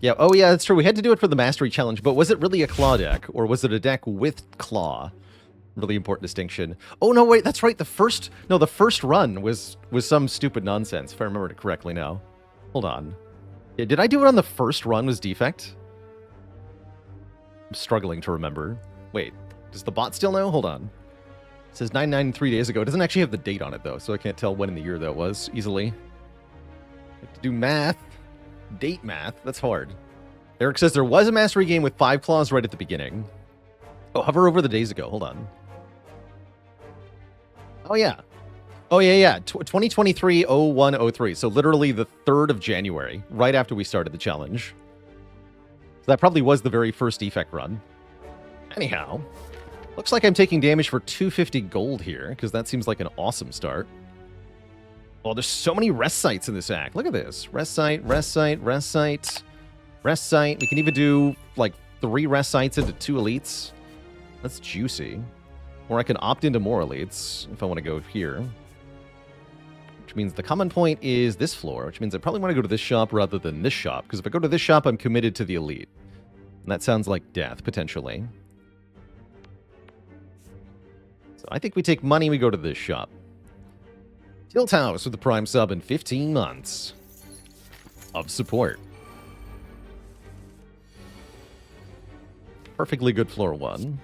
Yeah, oh yeah, that's true. We had to do it for the Mastery Challenge, but was it really a Claw deck? Or was it a deck with Claw? Really important distinction. Oh, no, wait, that's right. The first run was some stupid nonsense, if I remember it correctly now. Hold on. Yeah, did I do it on the first run was Defect? I'm struggling to remember. Wait, does the bot still know? Hold on. It says 993 days ago. It doesn't actually have the date on it, though, so I can't tell when in the year that was easily. I have to do math. Date math. That's hard. Eric says there was a Mastery game with 5 claws right at the beginning. Oh, hover over the days ago. Hold on. Oh, yeah. Oh, yeah. 2023-01-03. So literally the 3rd of January, right after we started the challenge. So that probably was the very first Defect run. Anyhow, looks like I'm taking damage for 250 gold here, because that seems like an awesome start. Oh, there's so many rest sites in this act. Look at this. Rest site, rest site, rest site, rest site. We can even do, like, 3 rest sites into 2 elites. That's juicy. Or I can opt into more elites if I want to go here. Which means the common point is this floor, which means I probably want to go to this shop rather than this shop, because if I go to this shop, I'm committed to the elite. And that sounds like death, potentially. So I think we take money, we go to this shop. Tilt House with the Prime sub in 15 months of support. Perfectly good floor 1.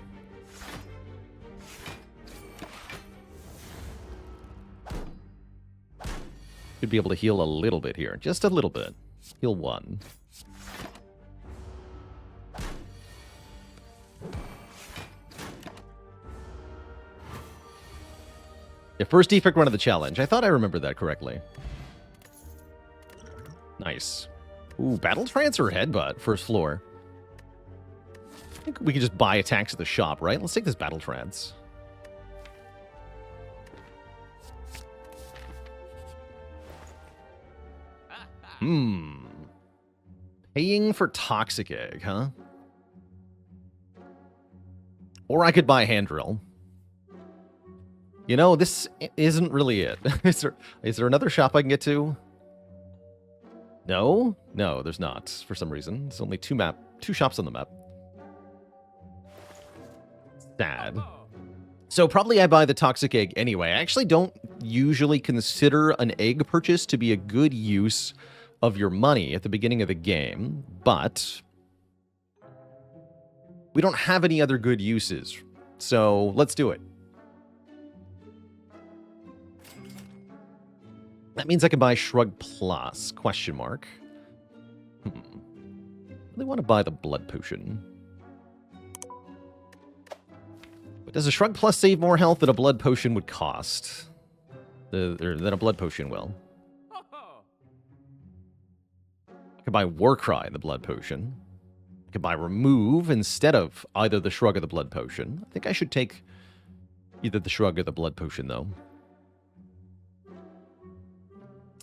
Should be able to heal a little bit here. Just a little bit. Heal 1. Yeah, first Defect run of the challenge. I thought I remembered that correctly. Nice. Ooh, Battle Trance or Headbutt, first floor. I think we can just buy attacks at the shop, right? Let's take this Battle Trance. Paying for Toxic Egg, huh? Or I could buy Hand Drill. You know, this isn't really it. Is there another shop I can get to? No? No, there's not, for some reason. There's only 2 shops on the map. Sad. So probably I buy the Toxic Egg anyway. I actually don't usually consider an egg purchase to be a good use of your money at the beginning of the game, but we don't have any other good uses, so let's do it. That means I can buy Shrug Plus, question mark. Really want to buy the Blood Potion. But does a Shrug Plus save more health than a Blood Potion would cost? Than a Blood Potion will. I could buy Warcry, the Blood Potion. I could buy Remove instead of either the Shrug or the Blood Potion. I think I should take either the Shrug or the Blood Potion, though.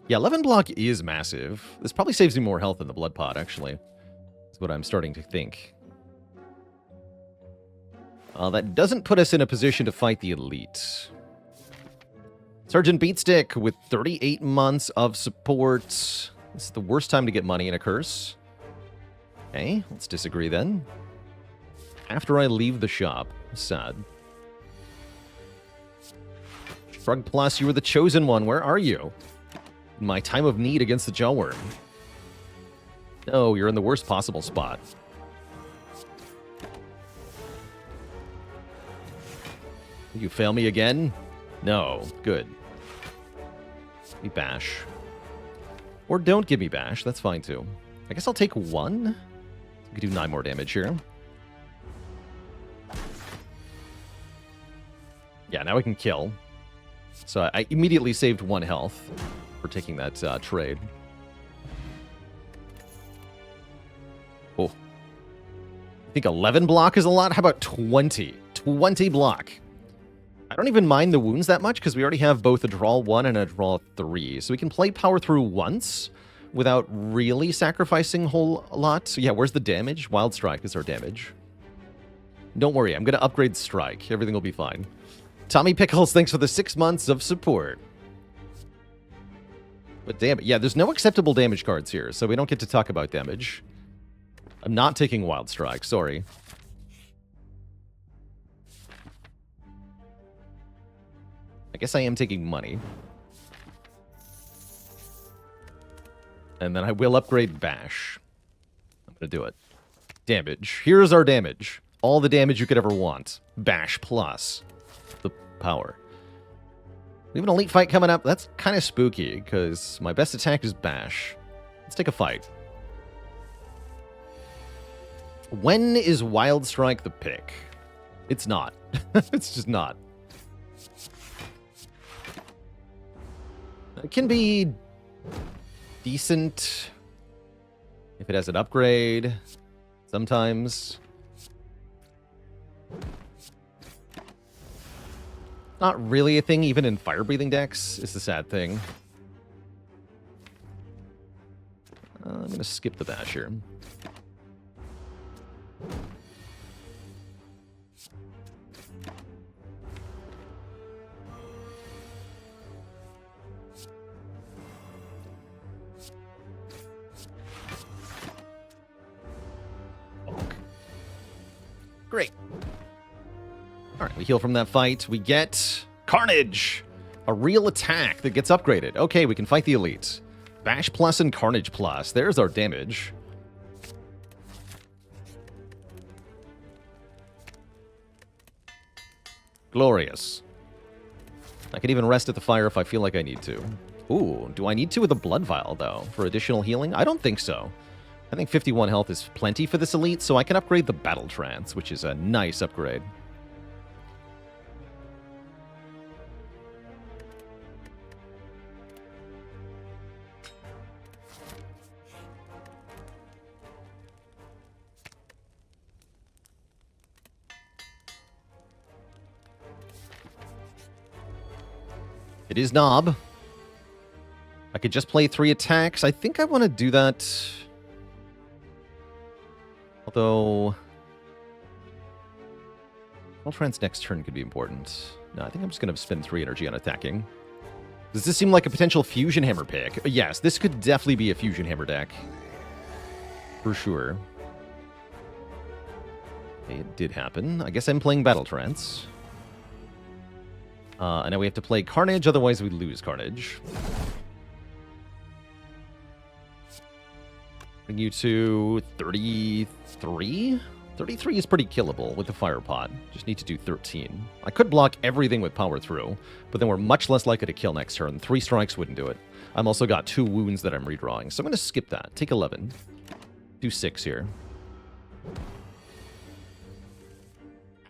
Yeah, 11 block is massive. This probably saves me more health than the Blood Pot, actually. That's what I'm starting to think. That doesn't put us in a position to fight the elite. Sergeant Beatstick with 38 months of support. This is the worst time to get money in a curse. Okay, let's disagree then. After I leave the shop. Sad. Shrug Plus, you were the chosen one. Where are you? In my time of need against the Jawworm. No, you're in the worst possible spot. You fail me again? No. Good. Give me Bash. Or don't give me Bash. That's fine, too. I guess I'll take 1. We can do 9 more damage here. Yeah, now we can kill. So I immediately saved 1 health for taking that trade. Oh. I think 11 block is a lot? How about 20? 20 block. I don't even mind the wounds that much because we already have both a draw 1 and a draw 3. So we can play power through once without really sacrificing a whole lot. So yeah, where's the damage? Wild Strike is our damage. Don't worry, I'm going to upgrade Strike. Everything will be fine. Tommy Pickles, thanks for the 6 months of support. But damn it, yeah, there's no acceptable damage cards here, so we don't get to talk about damage. I'm not taking Wild Strike, sorry. I guess I am taking money. And then I will upgrade Bash. I'm going to do it. Damage. Here's our damage. All the damage you could ever want. Bash plus the power. We have an elite fight coming up. That's kind of spooky, because my best attack is Bash. Let's take a fight. When is Wild Strike the pick? It's not. It's just not. It can be decent if it has an upgrade. Sometimes. Not really a thing, even in fire-breathing decks, is the sad thing. I'm going to skip the Bash here. Great. All right, we heal from that fight. We get Carnage, a real attack that gets upgraded. Okay, we can fight the elite. Bash plus and Carnage plus. There's our damage. Glorious. I can even rest at the fire if I feel like I need to. Ooh, do I need to with a Blood Vial, though, for additional healing? I don't think so. I think 51 health is plenty for this elite, so I can upgrade the Battle Trance, which is a nice upgrade. It is Knob. I could just play 3 attacks. I think I want to do that. Although... Trance next turn could be important. No, I think I'm just going to spend 3 energy on attacking. Does this seem like a potential Fusion Hammer pick? Yes, this could definitely be a Fusion Hammer deck. For sure. It did happen. I guess I'm playing Battle Trance. And now we have to play Carnage, otherwise we lose Carnage. Bring you to 33? 33 is pretty killable with the Fire Pot. Just need to do 13. I could block everything with Power Through, but then we're much less likely to kill next turn. 3 strikes wouldn't do it. I'm also got 2 wounds that I'm redrawing, so I'm going to skip that. Take 11. Do 6 here.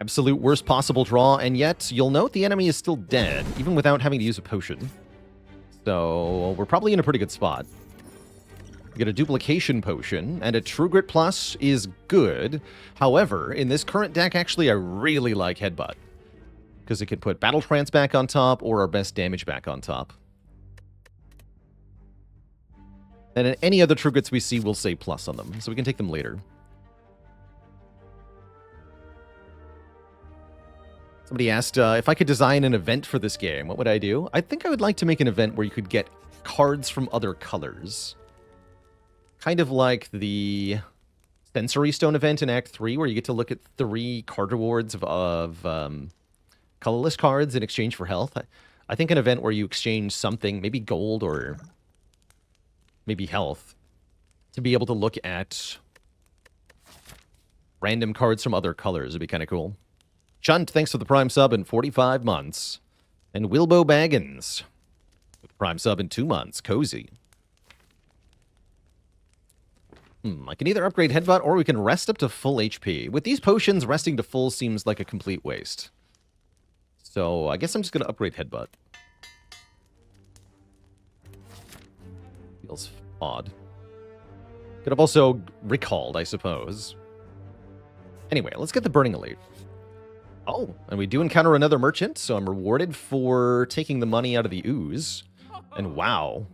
Absolute worst possible draw, and yet you'll note the enemy is still dead, even without having to use a potion. So we're probably in a pretty good spot. We get a duplication potion, and a True Grit Plus is good. However, in this current deck, actually, I really like Headbutt, because it can put Battle Trance back on top, or our best damage back on top. And in any other True Grits we see, we'll say plus on them, so we can take them later. Somebody asked if I could design an event for this game, what would I do? I think I would like to make an event where you could get cards from other colors. Kind of like the Sensory Stone event in Act 3, where you get to look at 3 card rewards of colorless cards in exchange for health. I think an event where you exchange something, maybe gold or maybe health, to be able to look at random cards from other colors would be kind of cool. Chunt, thanks for the Prime sub in 45 months. And Wilbo Baggins, with the Prime sub in 2 months. Cozy. I can either upgrade Headbutt or we can rest up to full HP. With these potions, resting to full seems like a complete waste. So I guess I'm just going to upgrade Headbutt. Feels odd. Could have also recalled, I suppose. Anyway, let's get the Burning Elite. Oh, and we do encounter another merchant, so I'm rewarded for taking the money out of the ooze. And wow.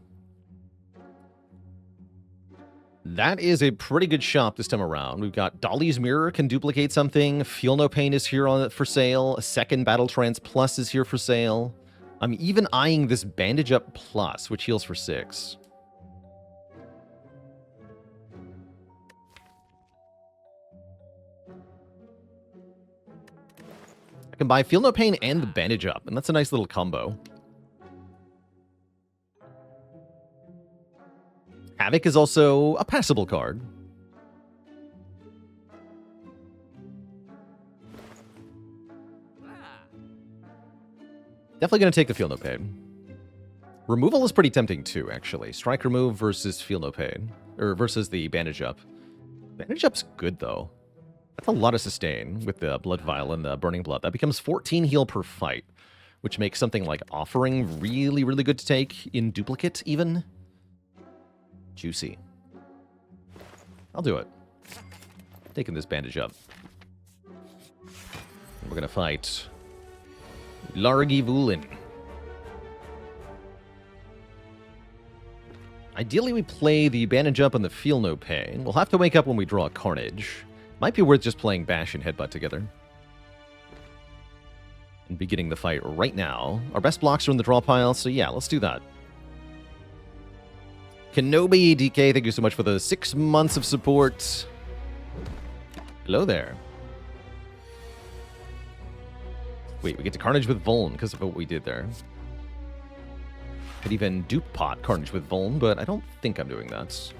That is a pretty good shop this time around. We've got Dolly's Mirror can duplicate something. Feel No Pain is here on it for sale. A second Battle Trance Plus is here for sale. I'm even eyeing this Bandage Up Plus, which heals for 6. can buy Feel No Pain and the Bandage Up, and that's a nice little combo. Havoc is also a passable card. Definitely going to take the Feel No Pain. Removal is pretty tempting too, actually. Strike remove versus Feel No Pain. Or versus the Bandage Up. Bandage Up's good, though. That's a lot of sustain with the Blood Vial and the Burning Blood. That becomes 14 heal per fight, which makes something like Offering really, really good to take in duplicate, even. Juicy. I'll do it. Taking this Bandage Up. We're going to fight Largi Vulin. Ideally, we play the Bandage Up and the Feel No Pain. We'll have to wake up when we draw a Carnage. Might be worth just playing Bash and Headbutt together. And beginning the fight right now. Our best blocks are in the draw pile, so yeah, let's do that. Kenobi DK, thank you so much for the 6 months of support. Hello there. Wait, we get to Carnage with Vuln because of what we did there. Could even dupe pot Carnage with Vuln, but I don't think I'm doing that.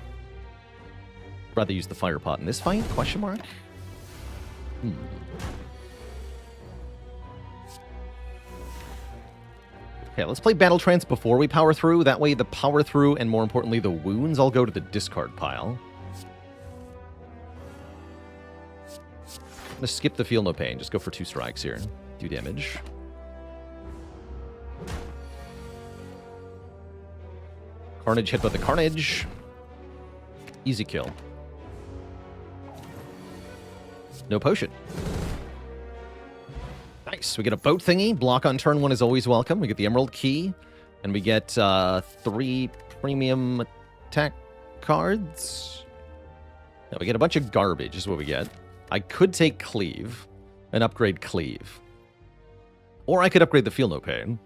I'd rather use the Fire Pot in this fight? Question mark? Okay, let's play Battle Trance before we power through. That way the power through and, more importantly, the wounds all go to the discard pile. I'm going to skip the Feel No Pain. Just go for 2 strikes here. Do damage. Carnage, Headbutt the Carnage. Easy kill. No potion. Nice. We get a boat thingy. Block on turn 1 is always welcome. We get the Emerald Key. And we get 3 premium attack cards. No, we get a bunch of garbage is what we get. I could take Cleave and upgrade Cleave. Or I could upgrade the Feel No Pain.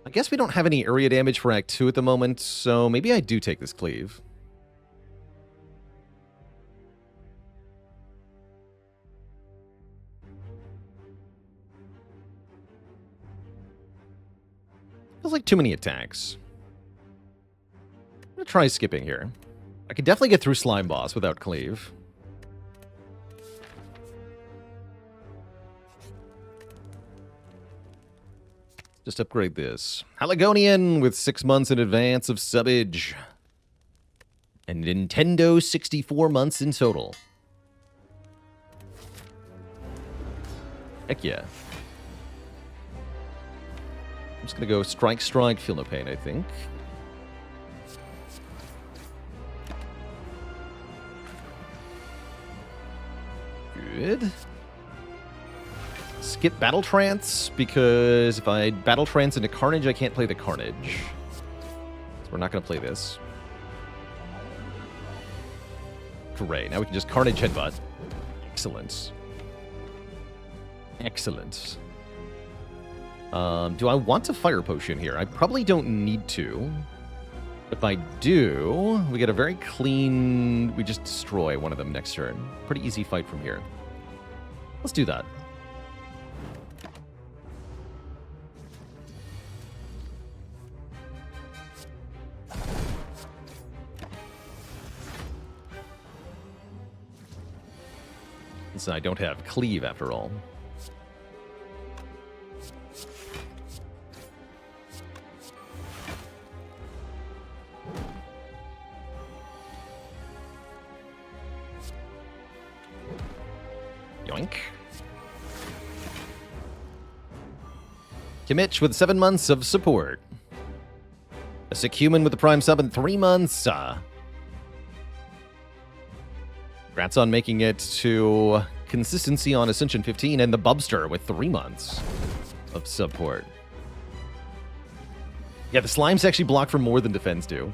I guess we don't have any area damage for Act 2 at the moment, so maybe I do take this Cleave. Feels like too many attacks. I'm going to try skipping here. I could definitely get through Slime Boss without Cleave. Just upgrade this. Haligonian with 6 months in advance of subbage. And Nintendo 64 months in total. Heck yeah. I'm just going to go Strike, Strike, Feel No Pain, I think. Good. Skip Battle Trance, because if I Battle Trance into Carnage, I can't play the Carnage. So we're not going to play this. Great. Now we can just Carnage Headbutt. Excellent. Excellent. Do I want to Fire Potion here? I probably don't need to. If I do, we get a very clean... We just destroy one of them next turn. Pretty easy fight from here. Let's do that. So I don't have Cleave after all. Yoink. Kimmich with 7 months of support. A Sick Human with the Prime sub in 3 months. Congrats on making it to consistency on Ascension 15, and the Bubster with 3 months of support. Yeah, the slimes actually block for more than defense do.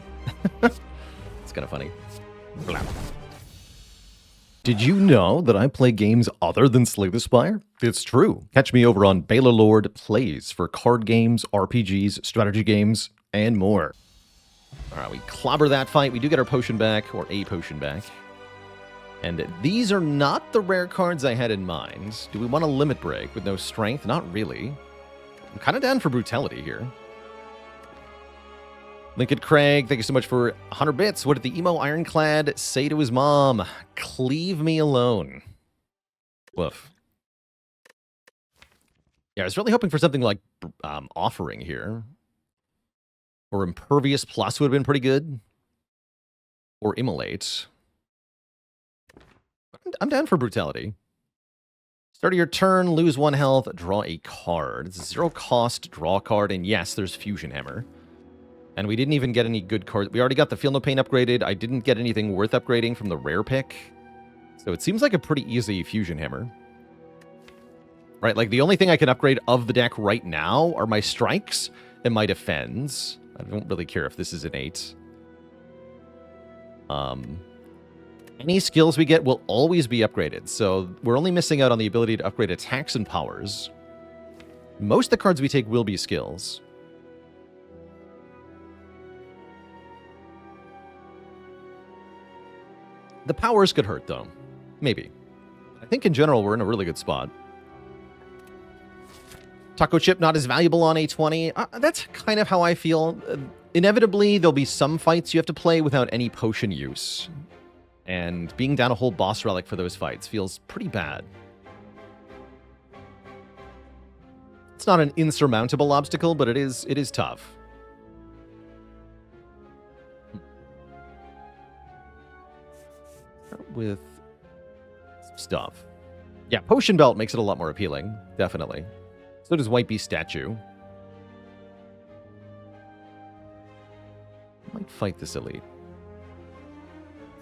It's kind of funny. Blah. Did you know that I play games other than Slay the Spire? It's true. Catch me over on Baalorlord Plays for card games, RPGs, strategy games, and more. All right, we clobber that fight. We do get our potion back, or a potion back. And these are not the rare cards I had in mind. Do we want a limit break with no strength? Not really. I'm kind of down for brutality here. Lincoln Craig, thank you so much for 100 bits. What did the emo Ironclad say to his mom? Cleave me alone. Woof. Yeah, I was really hoping for something like Offering here. Or Impervious Plus would have been pretty good. Or Immolate. I'm down for brutality. Start of your turn, lose 1 health, draw a card. It's a 0 cost, draw a card, and yes, there's Fusion Hammer. And we didn't even get any good cards. We already got the Feel No Pain upgraded. I didn't get anything worth upgrading from the rare pick. So it seems like a pretty easy Fusion Hammer. Right, like the only thing I can upgrade of the deck right now are my strikes and my defends. I don't really care if this is an 8. Any skills we get will always be upgraded, so we're only missing out on the ability to upgrade attacks and powers. Most of the cards we take will be skills. The powers could hurt, though. Maybe. I think in general we're in a really good spot. Taco Chip not as valuable on A20. That's kind of how I feel. Inevitably, there'll be some fights you have to play without any potion use. And being down a whole boss relic for those fights feels pretty bad. It's not an insurmountable obstacle, but it is tough. Start with some stuff. Yeah, Potion Belt makes it a lot more appealing, definitely. So does White Beast Statue. Might fight this elite.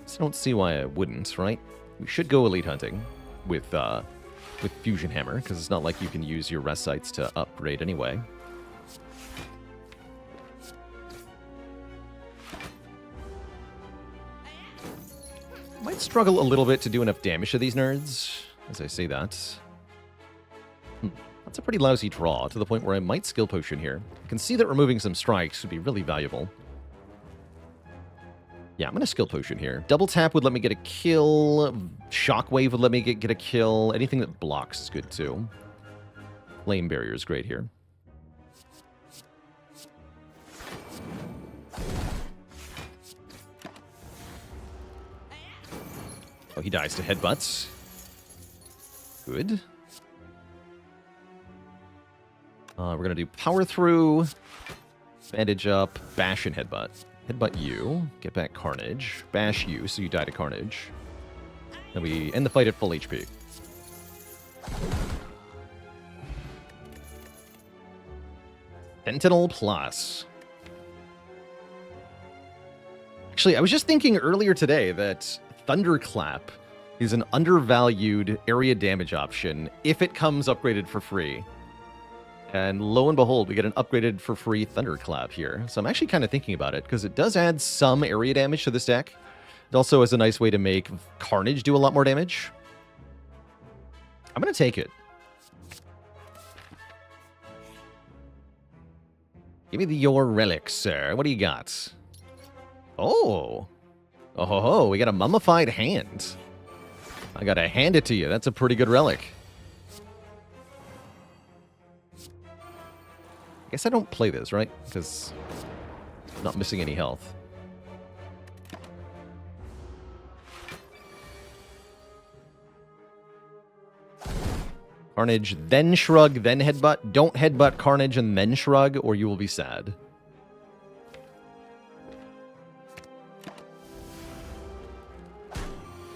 I don't see why I wouldn't, right? We should go elite hunting with Fusion Hammer, because it's not like you can use your rest sites to upgrade anyway. Might struggle a little bit to do enough damage to these nerds, as I say that. That's a pretty lousy draw, to the point where I might skill potion here. I can see that removing some strikes would be really valuable. Yeah, I'm going to skill potion here. Double tap would let me get a kill. Shockwave would let me get a kill. Anything that blocks is good too. Flame barrier is great here. Oh, he dies to headbutts. Good. We're going to do power through, bandage up, bash and headbutt. Headbutt you, get back Carnage, bash you, so you die to Carnage. Then we end the fight at full HP. Sentinel Plus. Actually, I was just thinking earlier today that Thunderclap is an undervalued area damage option if it comes upgraded for free. And lo and behold, we get an upgraded for free Thunderclap here. So I'm actually kind of thinking about it, because it does add some area damage to this deck. It also is a nice way to make Carnage do a lot more damage. I'm going to take it. Give me your relics, sir. What do you got? Oh. Oh ho ho, we got a mummified hand. I got to hand it to you. That's a pretty good relic. I guess I don't play this, right? Because I'm not missing any health. Carnage, then Shrug, then Headbutt. Don't Headbutt Carnage and then Shrug, or you will be sad.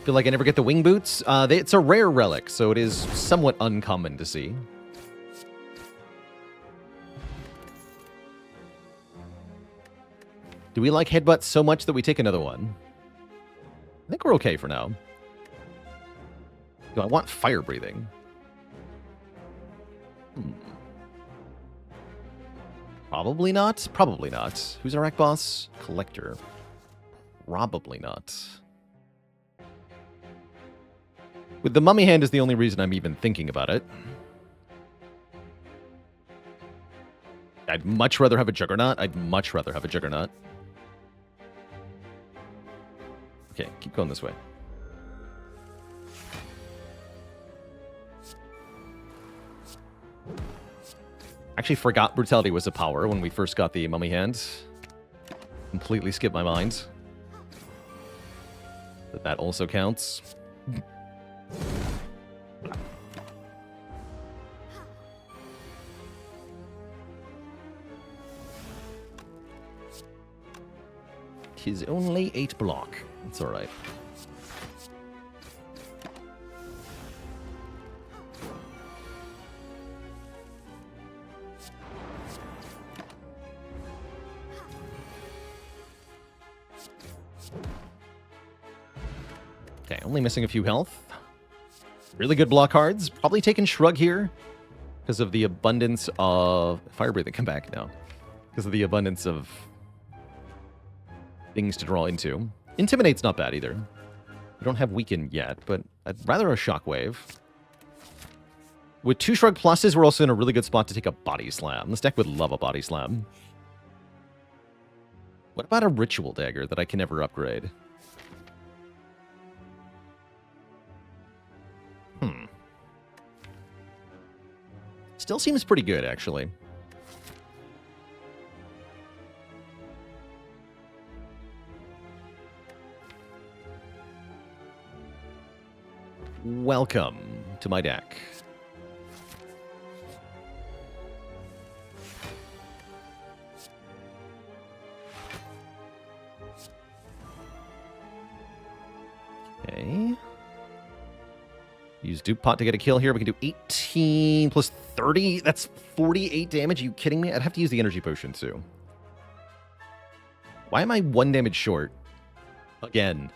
Feel like I never get the Wing Boots. It's a rare relic, so it is somewhat uncommon to see. Do we like Headbutt so much that we take another one? I think we're okay for now. Do I want Fire Breathing? Probably not. Probably not. Who's our Rack Boss? Collector. Probably not. With the Mummy Hand is the only reason I'm even thinking about it. I'd much rather have a Juggernaut. I'd much rather have a Juggernaut. Okay, keep going this way. Actually forgot Brutality was a power when we first got the Mummy Hand. Completely skipped my mind. But that also counts. Tis only 8 block. It's alright. Okay, only missing a few health. Really good block cards. Probably taking Shrug here because of the abundance of... Fire Breathing, come back now. Because of the abundance of things to draw into. Intimidate's not bad either. We don't have Weaken yet, but I'd rather a Shockwave. With 2 Shrug pluses, we're also in a really good spot to take a Body Slam. This deck would love a Body Slam. What about a Ritual Dagger that I can never upgrade? Still seems pretty good, actually. Welcome to my deck. Okay. Use Dupe Pot to get a kill here. We can do 18 plus 30. That's 48 damage. Are you kidding me? I'd have to use the Energy Potion too. Why am I 1 damage short? Again.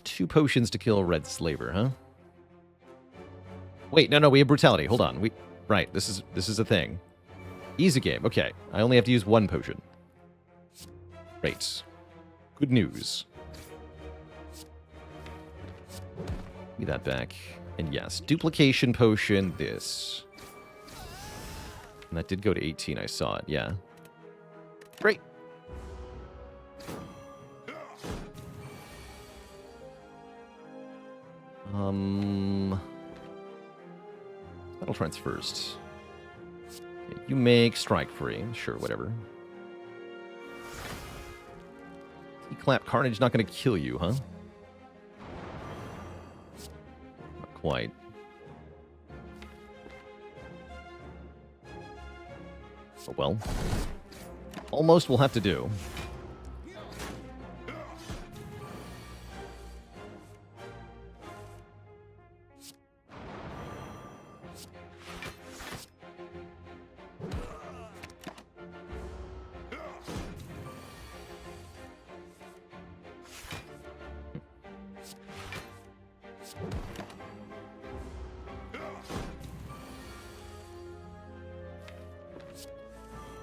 Two potions to kill Red Slaver, huh? Wait, no, we have Brutality. Hold on. Right, this is a thing. Easy game. Okay, I only have to use 1 potion. Great. Good news. Give me that back. And yes, Duplication Potion, this. And that did go to 18, I saw it, yeah. Great. Battle Trance first. Okay, you make Strike free. Sure, whatever. Clap Carnage not going to kill you, huh? Not quite. Oh well. Almost will have to do.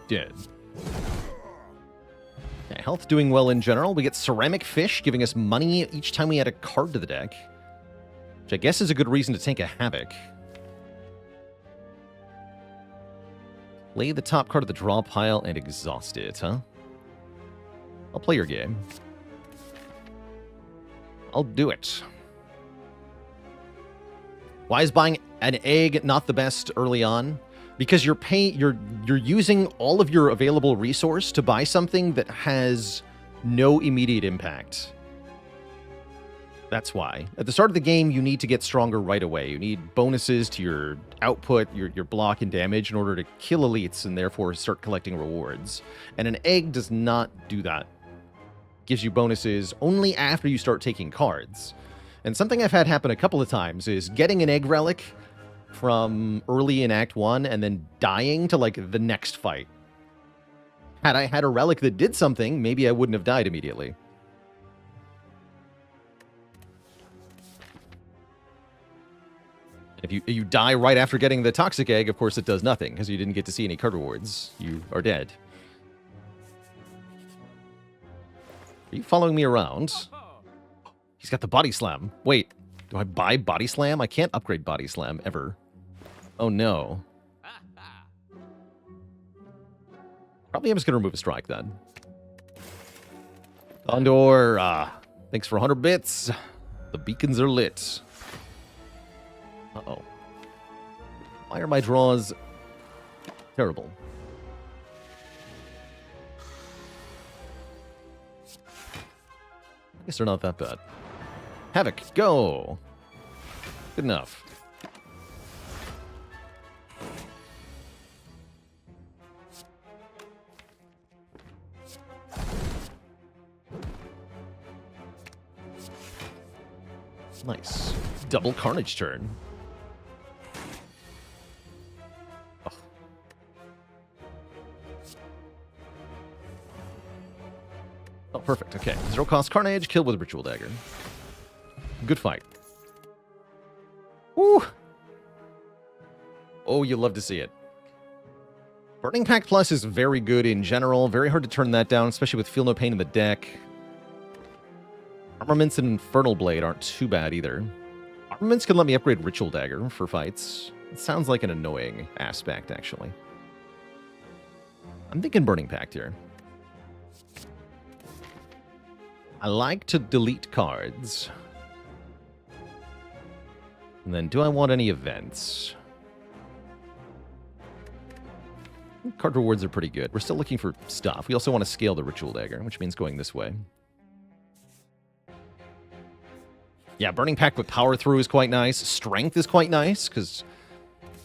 Dead. Okay, health doing well in general. We get Ceramic Fish, giving us money each time we add a card to the deck. Which I guess is a good reason to take a Havoc. Play the top card of the draw pile and exhaust it, huh? I'll play your game. I'll do it. Why is buying an egg not the best early on? Because you're using all of your available resource to buy something that has no immediate impact. That's why. At the start of the game, you need to get stronger right away. You need bonuses to your output, your block and damage in order to kill elites and therefore start collecting rewards. And an egg does not do that. It gives you bonuses only after you start taking cards. And something I've had happen a couple of times is getting an egg relic from early in Act 1 and then dying to, like, the next fight. Had I had a relic that did something, maybe I wouldn't have died immediately. If you die right after getting the toxic egg, of course it does nothing, because you didn't get to see any card rewards. You are dead. Are you following me around? He's got the Body Slam. Wait, do I buy Body Slam? I can't upgrade Body Slam, ever. Oh no. Probably I'm just going to remove a strike then. Condor, thanks for 100 bits. The beacons are lit. Uh-oh. Why are my draws terrible? I guess they're not that bad. Havoc, go! Good enough. Nice. Double Carnage turn. Oh. Oh, perfect. Okay. 0 cost Carnage, kill with Ritual Dagger. Good fight. Woo! Oh, you love to see it. Burning Pact Plus is very good in general. Very hard to turn that down, especially with Feel No Pain in the deck. Armaments and Infernal Blade aren't too bad either. Armaments can let me upgrade Ritual Dagger for fights. It sounds like an annoying aspect, actually. I'm thinking Burning Pact here. I like to delete cards. And then, do I want any events? Card rewards are pretty good. We're still looking for stuff. We also want to scale the Ritual Dagger, which means going this way. Yeah, Burning Pact with Power Through is quite nice. Strength is quite nice, because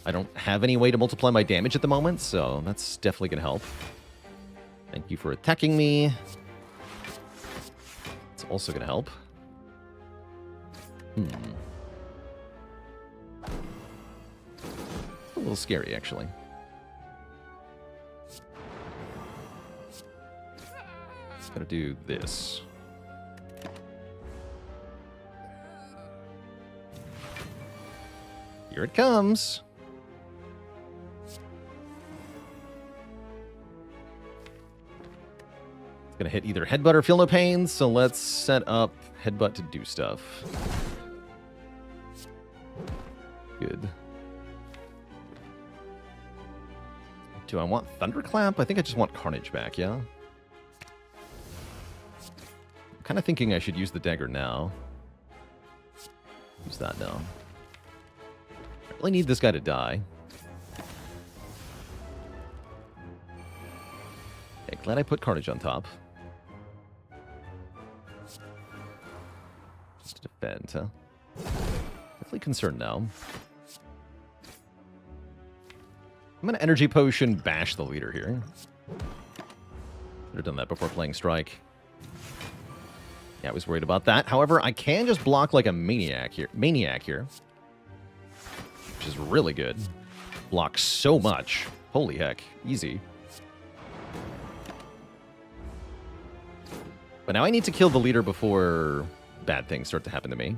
I don't have any way to multiply my damage at the moment, so that's definitely going to help. Thank you for attacking me. It's also going to help. A little scary, actually. Gotta do this. Here it comes. It's gonna hit either Headbutt or Feel No Pain, so let's set up Headbutt to do stuff. Good. Do I want Thunderclap? I think I just want Carnage back, yeah? I'm kind of thinking I should use the dagger now. Use that now. I really need this guy to die. Okay, glad I put Carnage on top. Just to defend, huh? Definitely concerned now. I'm going to Energy Potion bash the leader here. Should have done that before playing Strike. Yeah, I was worried about that. However, I can just block like a maniac here. Which is really good. Blocks so much. Holy heck. Easy. But now I need to kill the leader before bad things start to happen to me.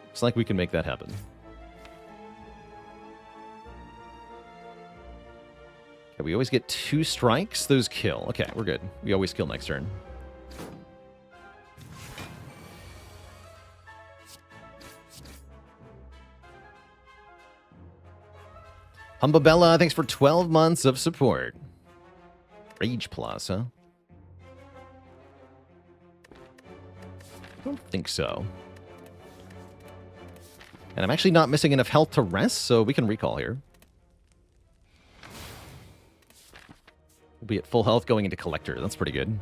Looks like we can make that happen. Okay, we always get 2 strikes. Those kill. Okay, we're good. We always kill next turn. Humbabella, thanks for 12 months of support. Rage Plus, huh? I don't think so. And I'm actually not missing enough health to rest, so we can recall here. We'll be at full health going into Collector. That's pretty good.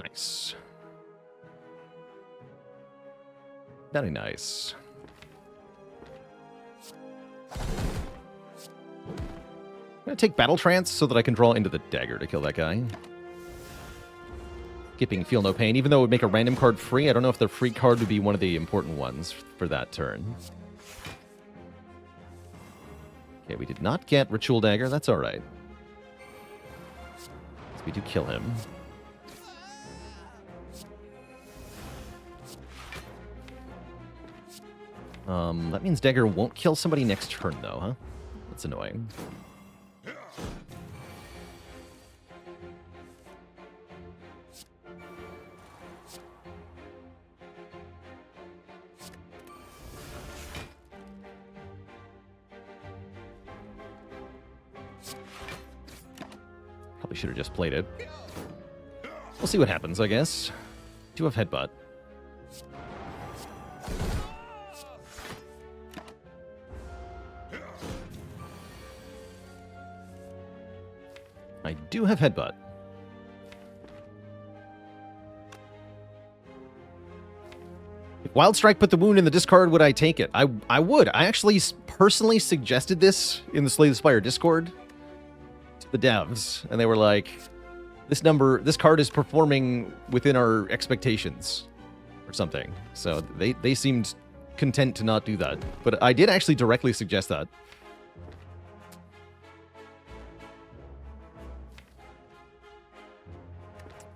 Nice. Very nice. I'm going to take Battle Trance so that I can draw into the dagger to kill that guy. Skipping Feel No Pain, even though it would make a random card free. I don't know if the free card would be one of the important ones for that turn. Okay, we did not get Ritual Dagger. That's all right. So we do kill him. That means Dagger won't kill somebody next turn, though, huh? That's annoying. Probably should have just played it. We'll see what happens, I guess. Do have Headbutt. I do have Headbutt. If Wild Strike put the wound in the discard, would I take it? I would. I actually personally suggested this in the Slay the Spire Discord to the devs, and they were like, this card is performing within our expectations or something. So they seemed content to not do that. But I did actually directly suggest that.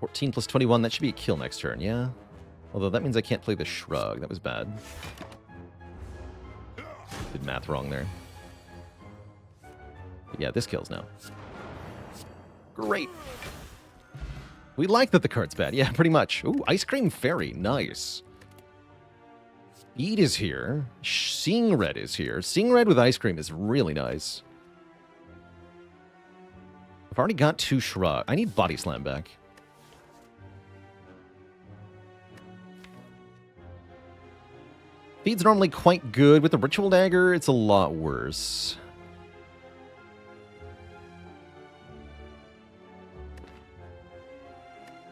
$14 plus 21, that should be a kill next turn, yeah? Although that means I can't play the Shrug. That was bad. Did math wrong there. But yeah, this kills now. Great. We like that the card's bad. Yeah, pretty much. Ooh, Ice Cream Fairy. Nice. Speed is here. Seeing Red is here. Seeing Red with Ice Cream is really nice. I've already got 2 Shrug. I need Body Slam back. Speed's normally quite good. With the Ritual Dagger, it's a lot worse.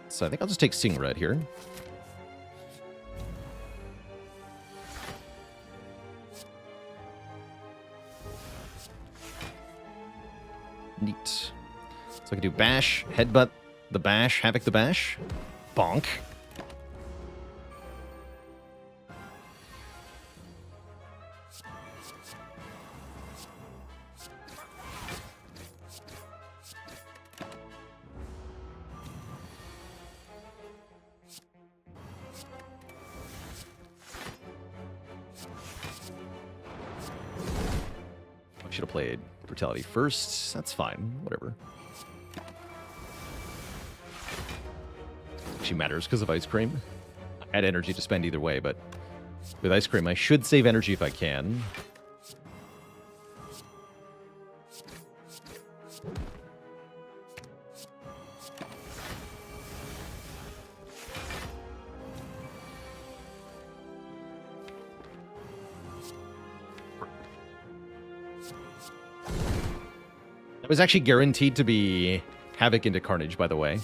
So I think I'll just take Seeing Red here. Neat. So I can do Bash, Headbutt the Bash, Havoc the Bash. Bonk. Should have played Brutality first. That's fine. Whatever. Actually matters because of Ice Cream. I had energy to spend either way, but with Ice Cream, I should save energy if I can. It was actually guaranteed to be Havoc into Carnage, by the way.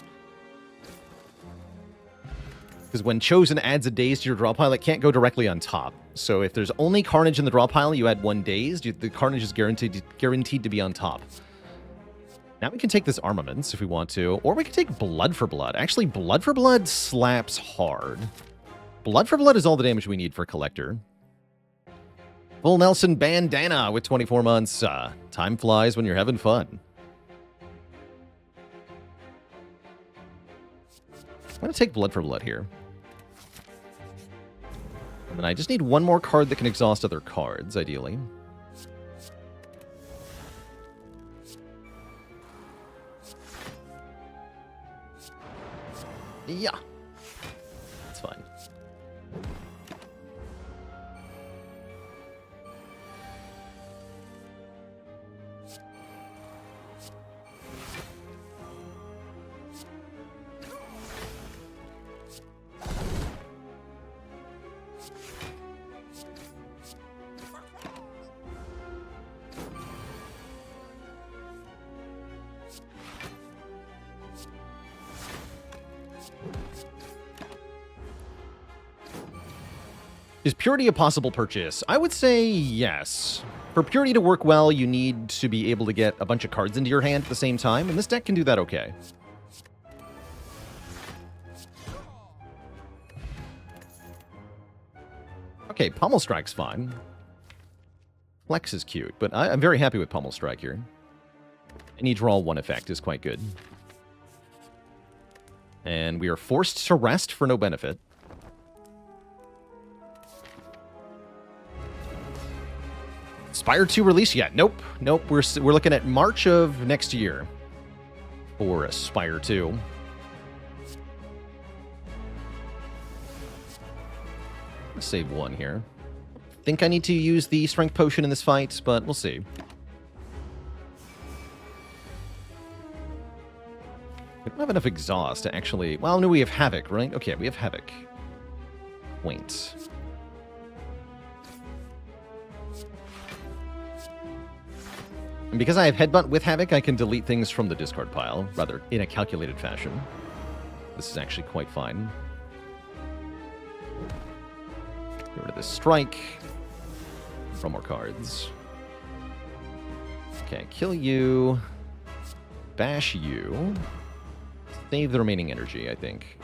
Because when Chosen adds a Dazed to your draw pile, it can't go directly on top. So if there's only Carnage in the draw pile, you add 1 Dazed, the Carnage is guaranteed to be on top. Now we can take this Armaments if we want to, or we can take Blood for Blood. Actually, Blood for Blood slaps hard. Blood for Blood is all the damage we need for Collector. Full Nelson Bandana with 24 months. Time flies when you're having fun. I'm going to take Blood for Blood here. And then I just need one more card that can exhaust other cards, ideally. Yeah. That's fine. Is Purity a possible purchase? I would say yes. For Purity to work well, you need to be able to get a bunch of cards into your hand at the same time, and this deck can do that okay. Okay, Pommel Strike's fine. Flex is cute, but I'm very happy with Pommel Strike here. Any draw 1 effect is quite good. And we are forced to rest for no benefit. Spire 2 release yet? Nope. Nope. We're looking at March of next year for Spire 2. Let's save 1 here. Think I need to use the Strength Potion in this fight, but we'll see. We don't have enough exhaust to actually... Well, no, we have Havoc, right? Okay, we have Havoc. Quaint. And because I have Headbutt with Havoc, I can delete things from the discard pile, rather in a calculated fashion. This is actually quite fine. Get rid of this Strike. Draw more cards. Okay, kill you. Bash you. Save the remaining energy, I think.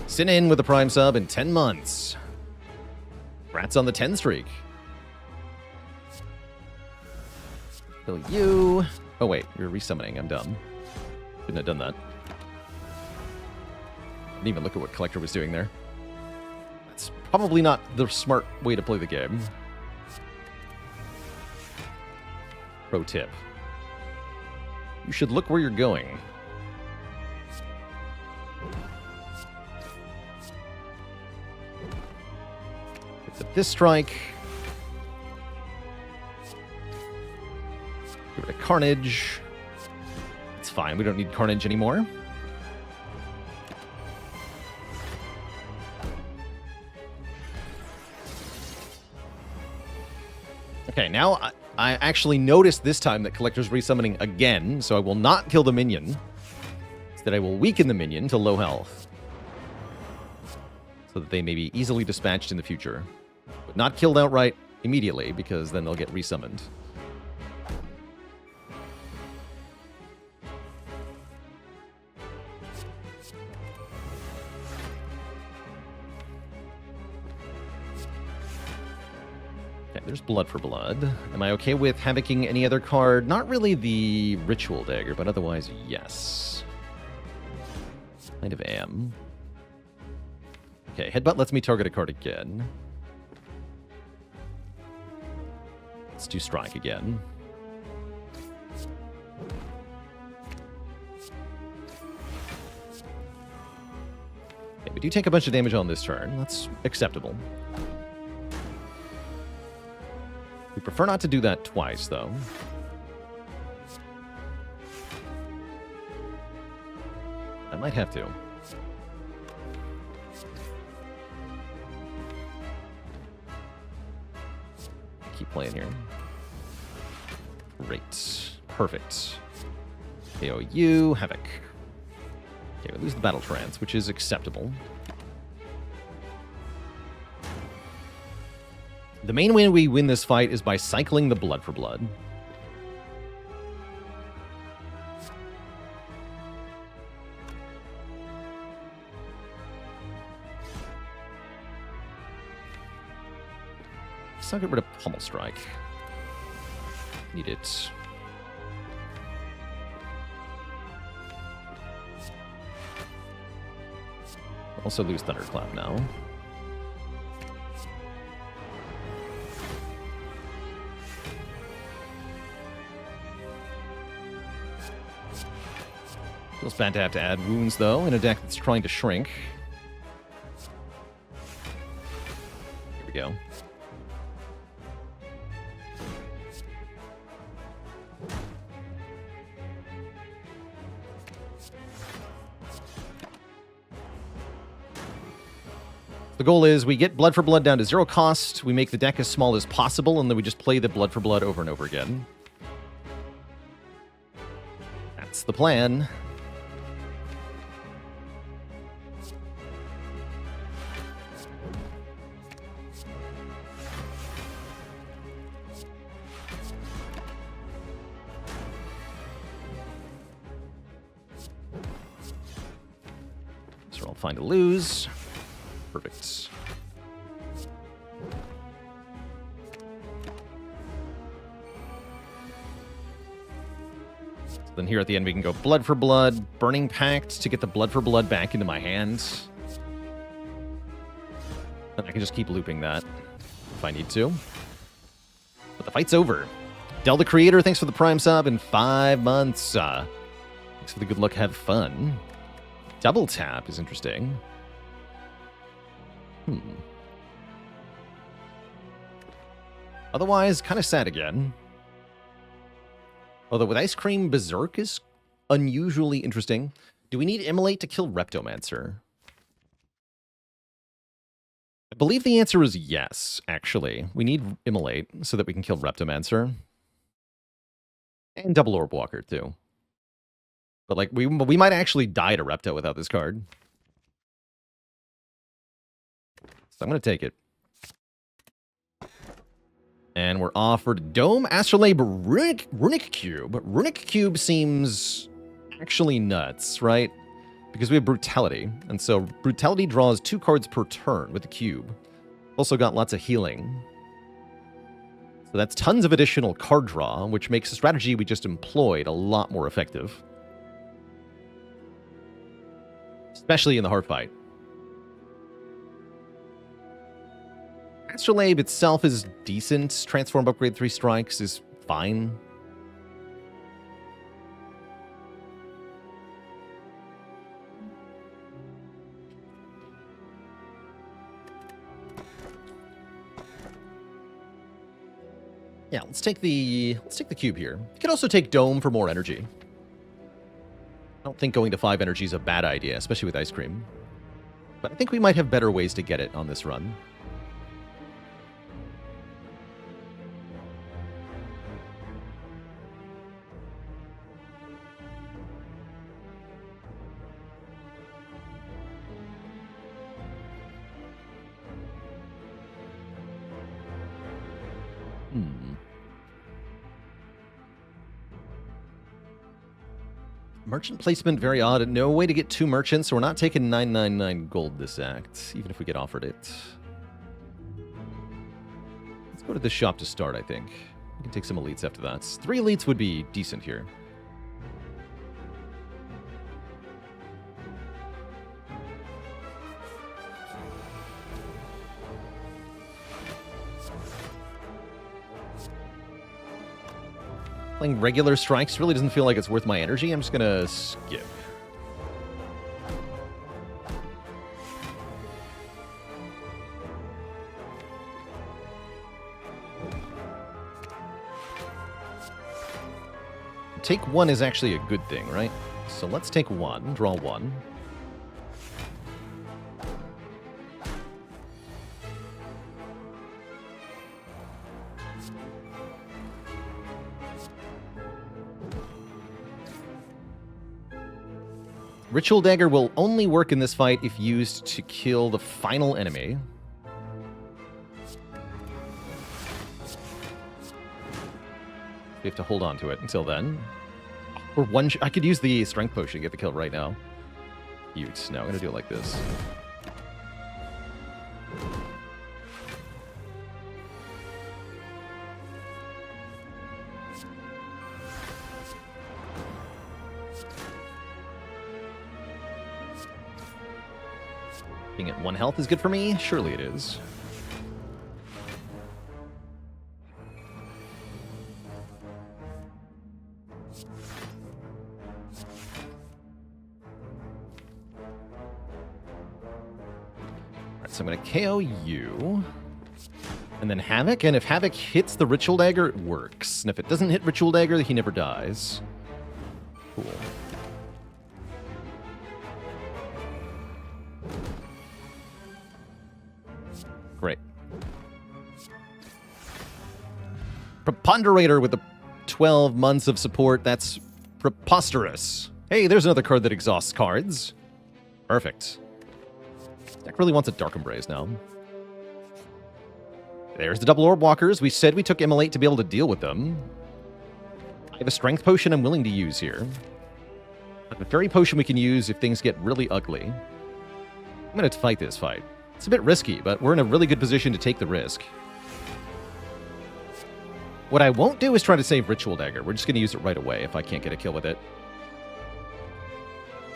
Sin in with a Prime sub in 10 months. Rats on the 10 streak. Kill you. Oh, wait. You're resummoning. I'm dumb. Shouldn't have done that. Didn't even look at what Collector was doing there. That's probably not the smart way to play the game. Pro tip. You should look where you're going. Get this strike. Get rid of Carnage. It's fine. We don't need Carnage anymore. Okay, now I actually noticed this time that Collector's resummoning again, so I will not kill the minion. Instead, I will weaken the minion to low health. So that they may be easily dispatched in the future. But not killed outright immediately, because then they'll get resummoned. There's Blood for Blood. Am I okay with havocing any other card? Not really the Ritual Dagger, but otherwise, yes. Kind of am. Okay, Headbutt lets me target a card again. Let's do Strike again. Okay, we do take a bunch of damage on this turn. That's acceptable. We prefer not to do that twice, though. I might have to. Keep playing here. Great. Perfect. KOU, Havoc. Okay, we lose the Battle Trance, which is acceptable. The main way we win this fight is by cycling the Blood for Blood. So I'll get rid of Pummel Strike. Need it. Also lose Thunderclap now. Feels bad to have to add wounds, though, in a deck that's trying to shrink. Here we go. The goal is we get Blood for Blood down to 0 cost, we make the deck as small as possible, and then we just play the Blood for Blood over and over again. That's the plan. So I'll find a lose. Perfect. Then here at the end we can go Blood for Blood, Burning Pact to get the Blood for Blood back into my hands. And I can just keep looping that if I need to. But the fight's over. Del the Creator, thanks for the Prime sub in 5 months. Thanks for the good luck, have fun. Double tap is interesting. Otherwise, kind of sad again. Although with Ice Cream, Berserk is unusually interesting. Do we need Immolate to kill Reptomancer? I believe the answer is yes, actually. We need Immolate so that we can kill Reptomancer. And Double Orb Walker, too. But, like, we might actually die to Repto without this card. So I'm going to take it. And we're offered Dome, Astrolabe, Runic Cube. Runic Cube seems actually nuts, right? Because we have Brutality. And so Brutality draws 2 cards per turn with the cube. Also got lots of healing. So that's tons of additional card draw, which makes the strategy we just employed a lot more effective. Especially in the hard fight. Astrolabe itself is decent. Transform upgrade 3 strikes is fine. Yeah, let's take the cube here. You could also take Dome for more energy. I don't think going to 5 energy is a bad idea, especially with Ice Cream. But I think we might have better ways to get it on this run. Merchant placement, very odd. No way to get 2 merchants, so we're not taking 999 gold this act, even if we get offered it. Let's go to this shop to start, I think. We can take some elites after that. 3 elites would be decent here. Playing regular strikes really doesn't feel like it's worth my energy. I'm just gonna skip. Take 1 is actually a good thing, right? So let's take 1, draw 1. Ritual Dagger will only work in this fight if used to kill the final enemy. We have to hold on to it until then. Or I could use the Strength Potion to get the kill right now. Cute. No, I'm going to do it like this. Being at 1 health is good for me? Surely it is. Alright, so I'm going to KO you. And then Havoc, and if Havoc hits the Ritual Dagger, it works. And if it doesn't hit Ritual Dagger, he never dies. Cool. Great. Preponderator with the 12 months of support. That's preposterous. Hey, there's another card that exhausts cards. Perfect. This deck really wants a Dark Embrace now. There's the Double Orb Walkers. We said we took Immolate to be able to deal with them. I have a Strength Potion I'm willing to use here. A Fairy Potion we can use if things get really ugly. I'm going to fight this fight. It's a bit risky, but we're in a really good position to take the risk. What I won't do is try to save Ritual Dagger. We're just going to use it right away if I can't get a kill with it.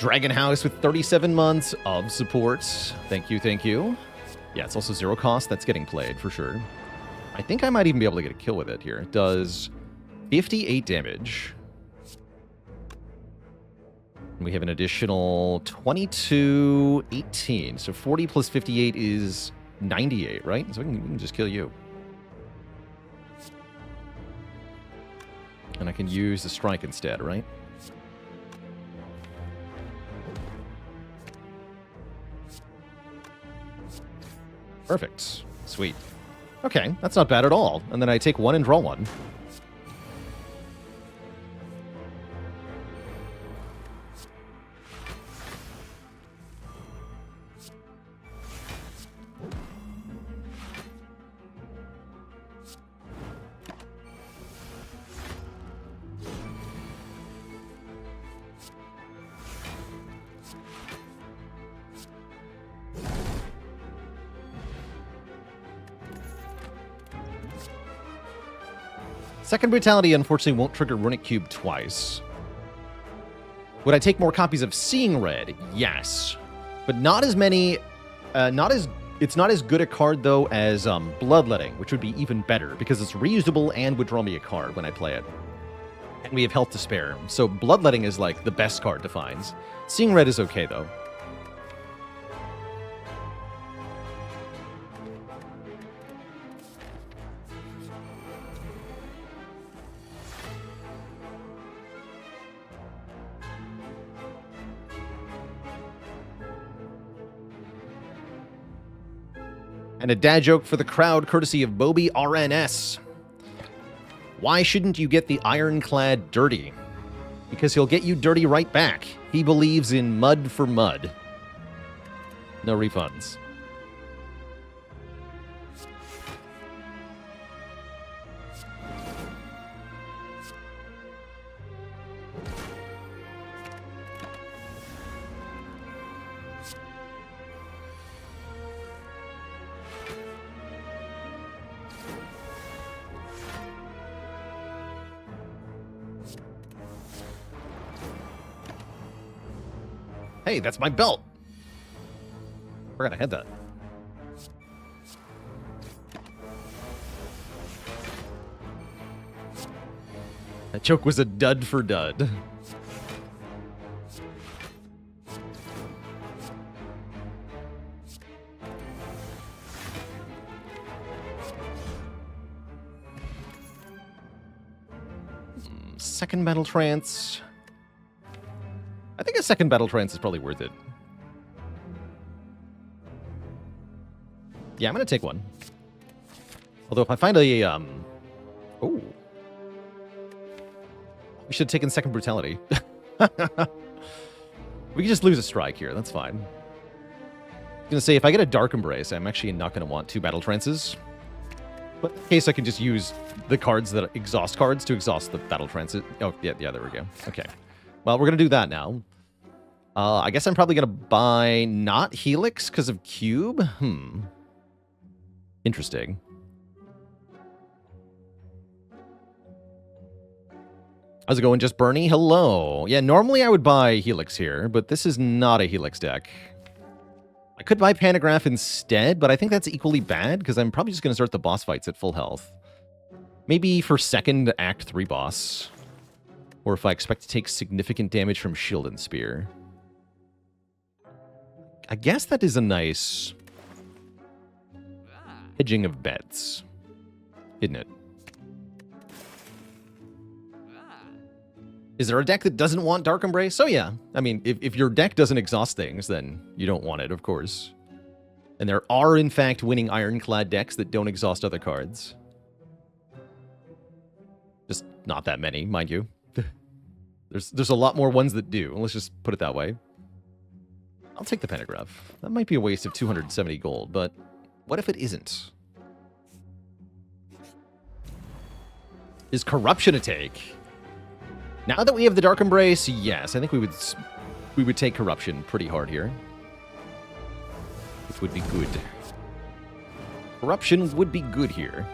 Dragon House with 37 months of support. Thank you, thank you. Yeah, it's also 0 cost. That's getting played for sure. I think I might even be able to get a kill with it here. It does 58 damage. We have an additional 22, 18. So 40 plus 58 is 98, right? So we can just kill you. And I can use the strike instead, right? Perfect. Sweet. Okay, that's not bad at all. And then I take one and draw one. Second Brutality, unfortunately, won't trigger Runic Cube twice. Would I take more copies of Seeing Red? Yes. But not as many... It's not as good a card, though, as Bloodletting, which would be even better, because it's reusable and would draw me a card when I play it. And we have health to spare. So Bloodletting is, like, the best card to find. Seeing Red is okay, though. And a dad joke for the crowd, courtesy of Bobby RNS. Why shouldn't you get the Ironclad dirty? Because he'll get you dirty right back. He believes in mud for mud. No refunds. Hey, that's my belt. Forgot I had that. That joke was a dud for dud. Second Battle Trance. I think a second Battle Trance is probably worth it. Yeah, I'm going to take one. Although if I find a... Oh. We should have taken Second Brutality. We can just lose a strike here. That's fine. I'm going to say, if I get a Dark Embrace, I'm actually not going to want two Battle Trances. But in case I can just use the cards that exhaust cards to exhaust the Battle Trances. Oh, yeah, there we go. Okay. Well, we're going to do that now. I guess I'm probably going to buy not Helix because of Cube. Interesting. How's it going, Just Bernie? Hello. Yeah, normally I would buy Helix here, but this is not a Helix deck. I could buy Pantograph instead, but I think that's equally bad because I'm probably just going to start the boss fights at full health. Maybe for second Act 3 boss. Or if I expect to take significant damage from Shield and Spear. I guess that is a nice hedging of bets, isn't it? Is there a deck that doesn't want Dark Embrace? Oh yeah. I mean, if your deck doesn't exhaust things, then you don't want it, of course. And there are, in fact, winning Ironclad decks that don't exhaust other cards. Just not that many, mind you. There's a lot more ones that do. Let's just put it that way. I'll take the Pantograph. That might be a waste of 270 gold, but what if it isn't? Is Corruption a take? Now that we have the Dark Embrace, yes, I think we would take Corruption pretty hard here. It would be good. Corruption would be good here.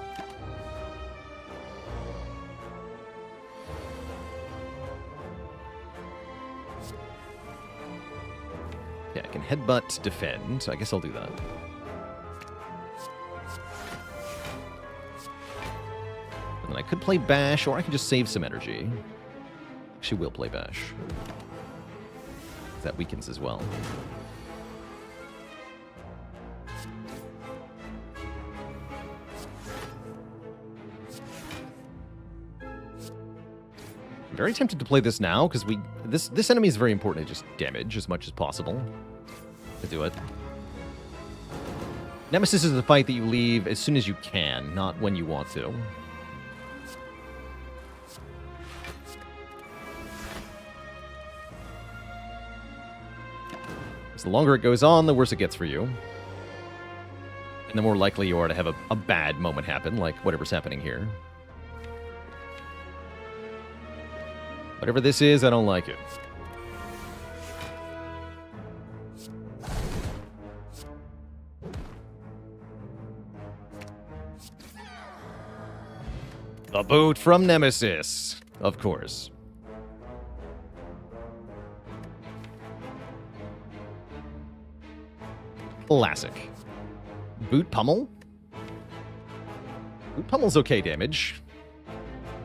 Yeah, I can headbutt, defend. I guess I'll do that. And then I could play Bash, or I could just save some energy. Actually, will play Bash. That weakens as well. I'm very tempted to play this now, because this enemy is very important to just damage as much as possible to do it. Nemesis is a fight that you leave as soon as you can, not when you want to. The longer it goes on, the worse it gets for you. And the more likely you are to have a bad moment happen, like whatever's happening here. Whatever this is, I don't like it. The boot from Nemesis, of course. Classic. Boot Pummel? Boot Pummel's okay damage.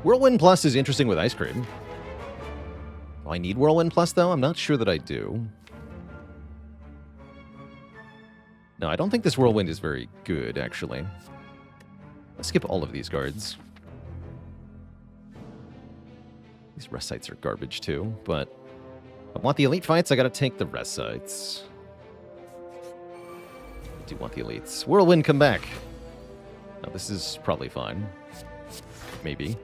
Whirlwind Plus is interesting with Ice Cream. Do I need Whirlwind Plus, though? I'm not sure that I do. No, I don't think this Whirlwind is very good, actually. Let's skip all of these cards. These rest sites are garbage, too, but if I want the elite fights, I gotta take the rest sites. Do want the elites. Whirlwind, come back. Now, this is probably fine. Maybe.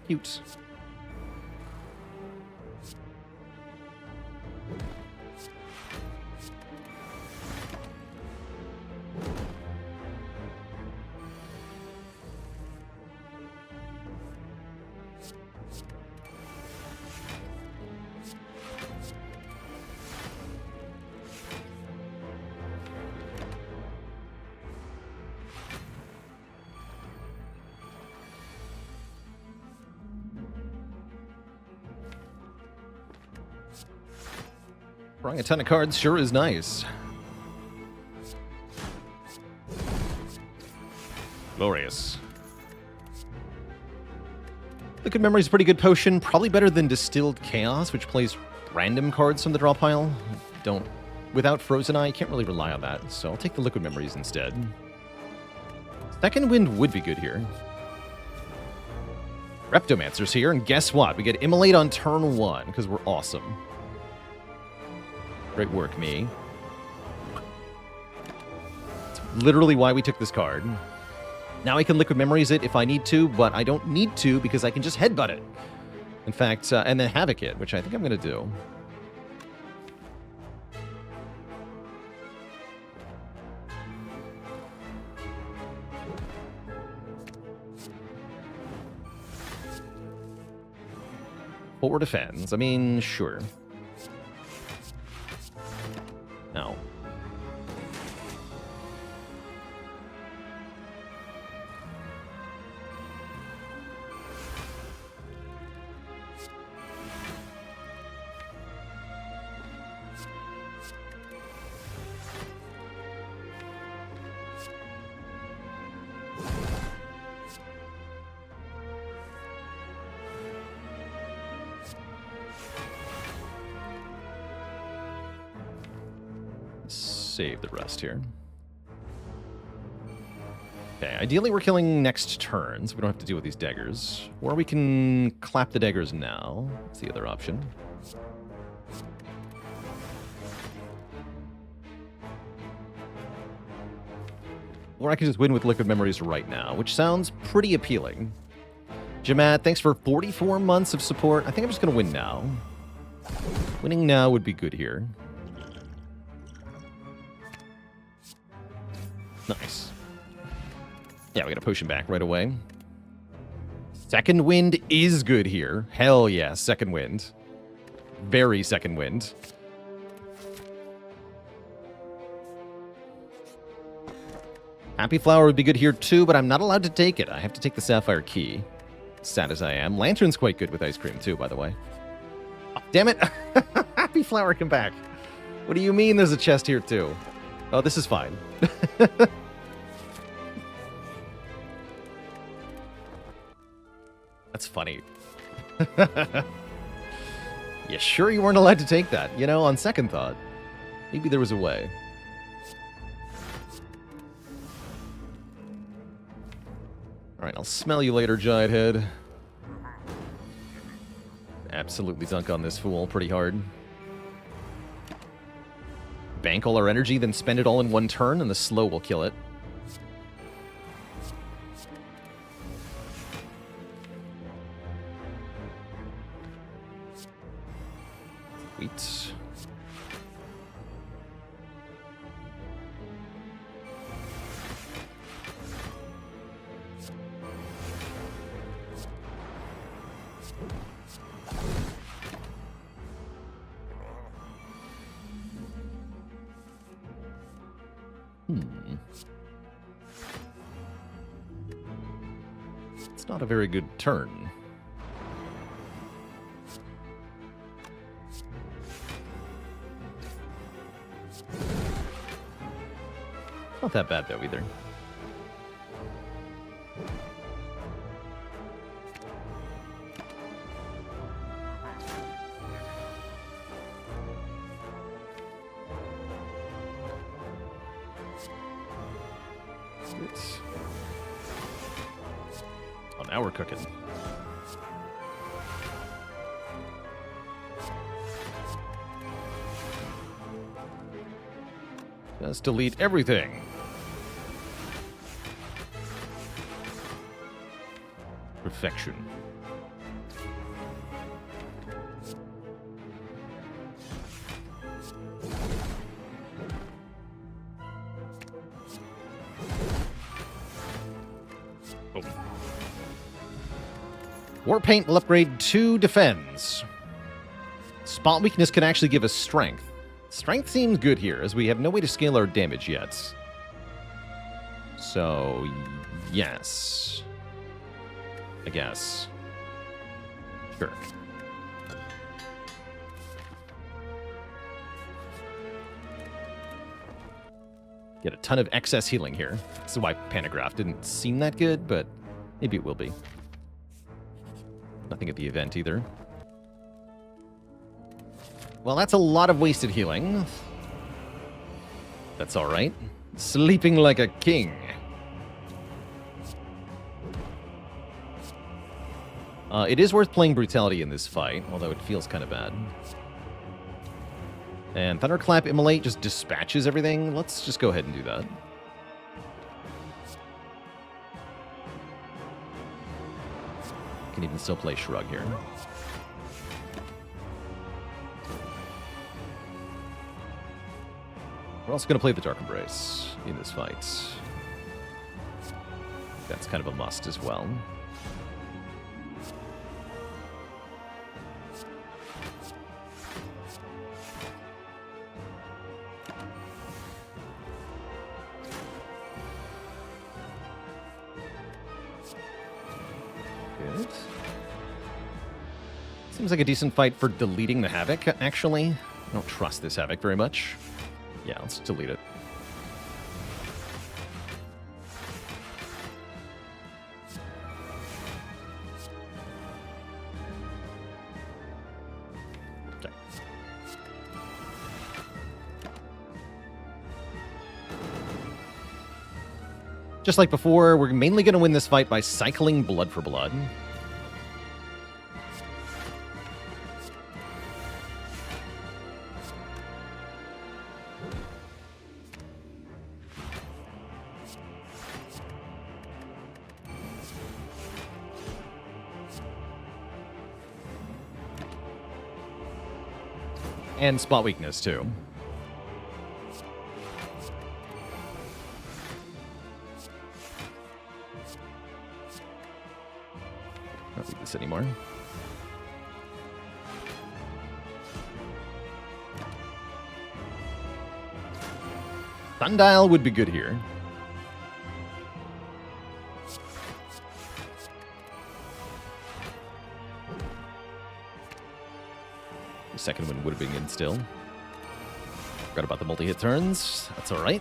Cute. Drawing a ton of cards sure is nice. Glorious. Liquid Memory is a pretty good potion. Probably better than Distilled Chaos, which plays random cards from the draw pile. Without Frozen Eye, you can't really rely on that, so I'll take the Liquid Memories instead. Second Wind would be good here. Reptomancer's here, and guess what? We get Immolate on turn 1, because we're awesome. Great work, me. That's literally why we took this card. Now I can Liquid Memories it if I need to, but I don't need to because I can just headbutt it. In fact, and then Havoc it, which I think I'm going to do. Forward defends. I mean, sure. No. Save the rest here. Okay, ideally we're killing next turn, so we don't have to deal with these daggers. Or we can clap the daggers now. That's the other option. Or I can just win with Liquid Memories right now, which sounds pretty appealing. Jamad, thanks for 44 months of support. I think I'm just going to win now. Winning now would be good here. Nice. Yeah, we got a potion back right away. Second Wind is good here. Hell yeah, Second Wind. Very Second Wind. Happy Flower would be good here too, but I'm not allowed to take it. I have to take the Sapphire Key. Sad as I am. Lantern's quite good with ice cream too, by the way. Oh, damn it! Happy Flower, come back. What do you mean there's a chest here too? Oh, this is fine. That's funny. You sure you weren't allowed to take that? You know, on second thought, maybe there was a way. Alright, I'll smell you later, Giant Head. Absolutely dunk on this fool pretty hard. Bank all our energy, then spend it all in one turn, and the slow will kill it. Sweet. It's not a very good turn. Not that bad, though, either. Oh, now we're cooking. Just delete everything. Perfection. Oh. War Paint will upgrade 2 defends. Spot Weakness can actually give us Strength. Strength seems good here, as we have no way to scale our damage yet. So, yes. I guess. Sure. Get a ton of excess healing here. This is why Panagraph didn't seem that good, but maybe it will be. Nothing at the event either. Well, that's a lot of wasted healing. That's alright. Sleeping like a king. It is worth playing Brutality in this fight, although it feels kind of bad. And Thunderclap Immolate just dispatches everything. Let's just go ahead and do that. Can even still play Shrug here. We're also going to play the Dark Embrace in this fight. That's kind of a must as well. Good. Seems like a decent fight for deleting the Havoc, actually. I don't trust this Havoc very much. Yeah, let's delete it. Okay. Just like before, we're mainly going to win this fight by cycling Blood for Blood. And Spot Weakness, too. Not need this anymore. Sundial would be good here. The second one would have been in still. Forgot about the multi-hit turns. That's all right.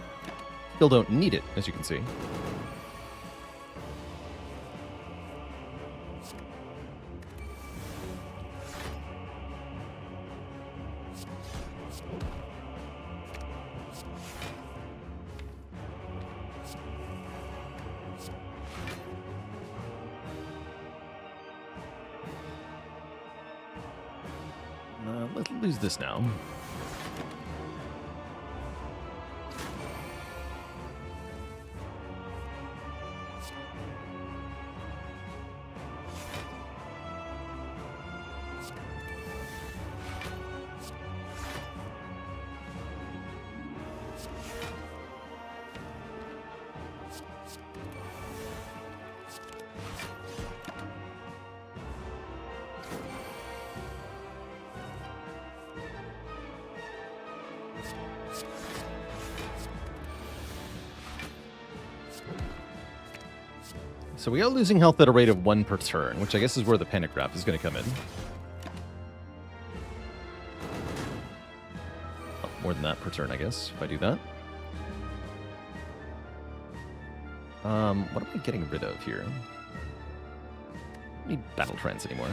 Still don't need it, as you can see. Let's lose this now. So we are losing health at a rate of 1 per turn, which I guess is where the pentagraph is going to come in. Oh, more than that per turn, I guess, if I do that. What am I getting rid of here? I don't need battle trance anymore.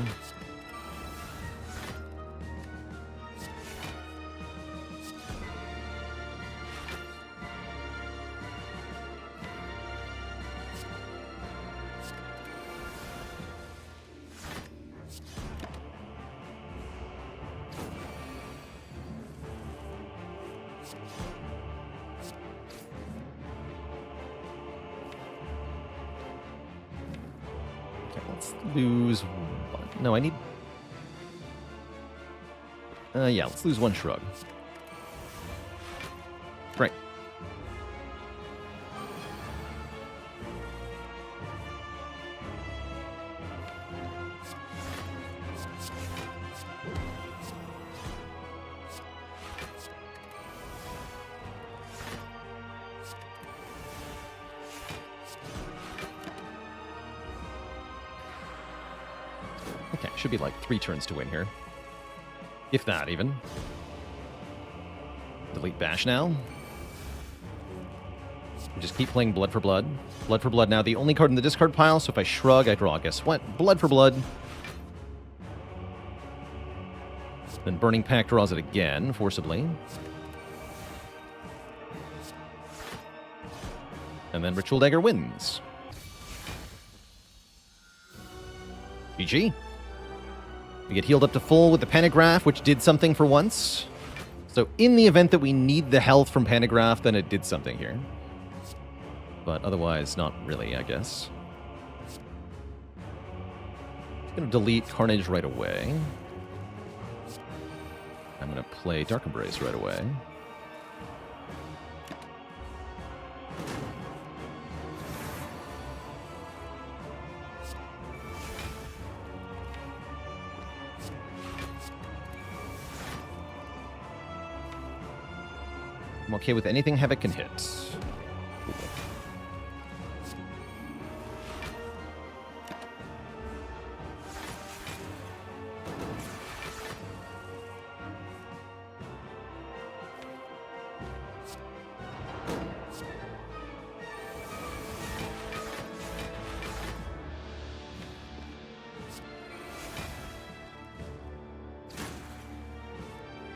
Let's lose one. No, I need... yeah, let's lose 1 shrug. Right. Okay, should be like 3 turns to win here. If that, even. Delete Bash now. Just keep playing Blood for Blood. Blood for Blood now, the only card in the discard pile, so if I shrug, I draw, guess what? Blood for Blood. Then Burning Pact draws it again, forcibly. And then Ritual Dagger wins. GG. We get healed up to full with the Pentagraph, which did something for once. So in the event that we need the health from Pentagraph, then it did something here. But otherwise, not really, I guess. I'm going to delete Carnage right away. I'm going to play Dark Embrace right away. I'm okay with anything Havoc can hit. Cool.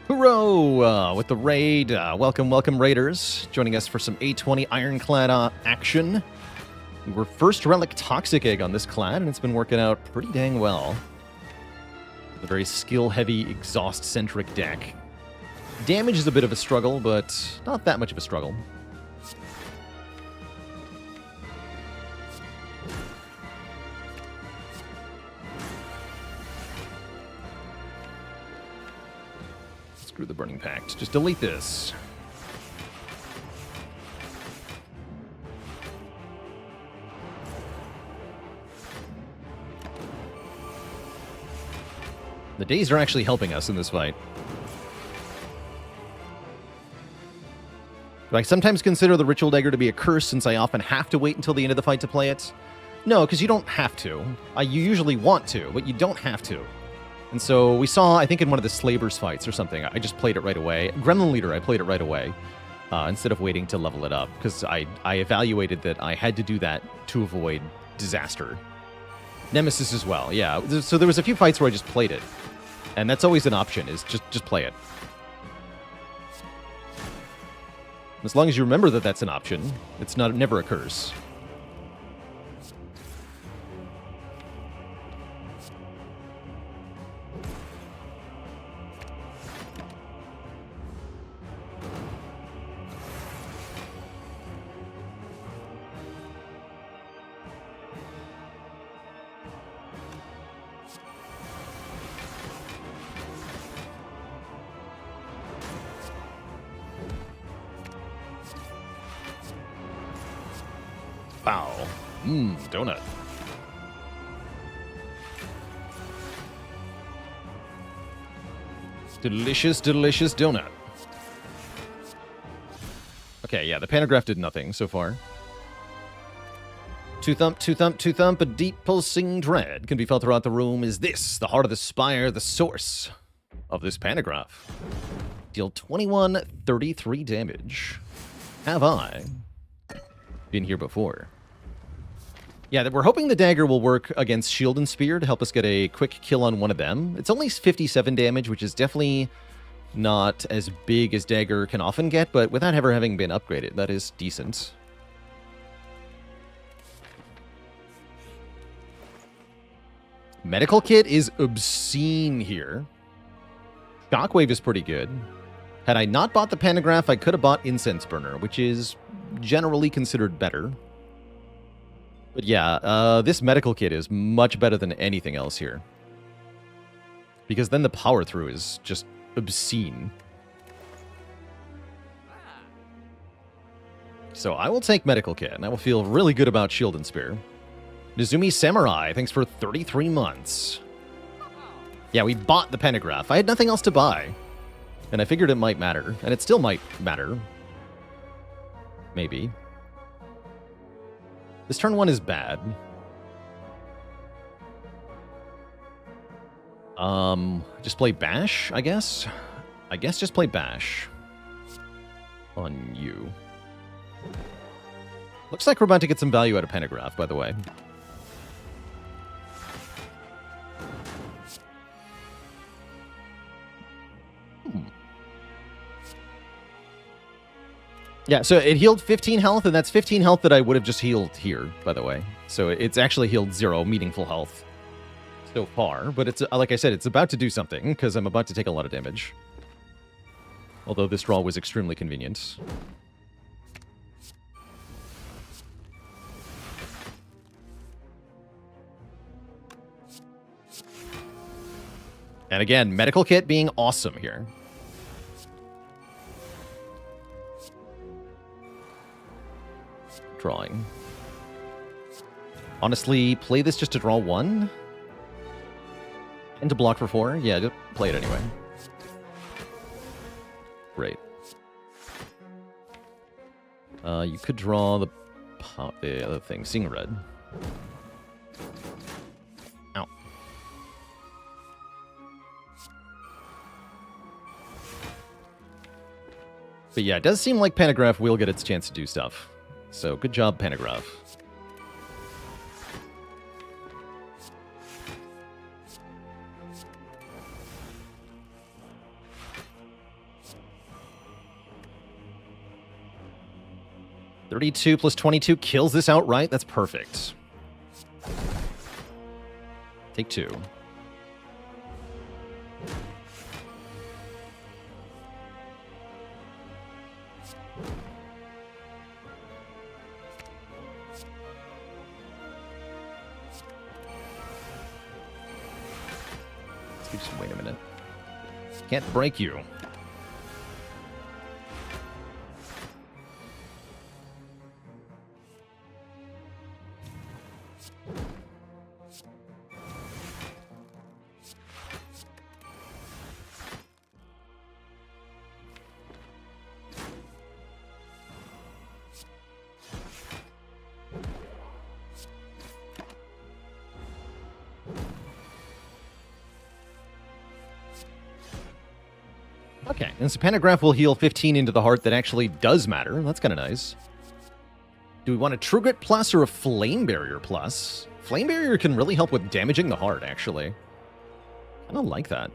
Hurrah! With the raid. Welcome, welcome, Raiders. Joining us for some A20 Ironclad action. We were first Relic Toxic Egg on this clad, and it's been working out pretty dang well. A very skill-heavy, exhaust-centric deck. Damage is a bit of a struggle, but not that much of a struggle. Screw the Burning Pact. Just delete this. The days are actually helping us in this fight. Do I sometimes consider the Ritual Dagger to be a curse since I often have to wait until the end of the fight to play it? No, because you don't have to. You usually want to, but you don't have to. And so we saw, I think in one of the Slavers fights or something, I just played it right away. Gremlin Leader, I played it right away instead of waiting to level it up, because I evaluated that I had to do that to avoid disaster. Nemesis as well, yeah. So there was a few fights where I just played it. And that's always an option, is just play it. As long as you remember that that's an option, it never occurs. Wow. Donut. Delicious, delicious donut. Okay, yeah, the pantograph did nothing so far. Two thump, a deep pulsing dread can be felt throughout the room. Is this the heart of the spire, the source of this pantograph? Deal 2133 damage. Have I been here before? Yeah, we're hoping the dagger will work against Shield and Spear to help us get a quick kill on one of them. It's only 57 damage, which is definitely not as big as dagger can often get, but without ever having been upgraded, that is decent. Medical kit is obscene here. Shockwave is pretty good. Had I not bought the pantograph, I could have bought Incense Burner, which is generally considered better. But yeah, this medical kit is much better than anything else here. Because then the power through is just obscene. So I will take medical kit, and I will feel really good about Shield and Spear. Nizumi Samurai, thanks for 33 months. Yeah, we bought the pantograph. I had nothing else to buy. And I figured it might matter. And it still might matter. Maybe. This turn 1 is bad. Just play Bash, I guess? I guess just play Bash. On you. Looks like we're about to get some value out of Pantograph, by the way. Yeah, so it healed 15 health, and that's 15 health that I would have just healed here, by the way. So it's actually healed 0 meaningful health so far. But it's like I said, it's about to do something, because I'm about to take a lot of damage. Although this draw was extremely convenient. And again, medical kit being awesome here. Drawing. Honestly, play this just to draw 1? And to block for 4? Yeah, just play it anyway. Great. You could draw the other thing, Seeing Red. Ow. But yeah, it does seem like Pantograph will get its chance to do stuff. So, good job, Pantograph. $32 plus 22 kills this outright. That's perfect. Take 2. Just wait a minute. Can't break you. Okay, and so Panagraph will heal 15 into the heart. That actually does matter. That's kind of nice. Do we want a True Grit Plus or a Flame Barrier Plus? Flame Barrier can really help with damaging the heart, actually. I don't like that.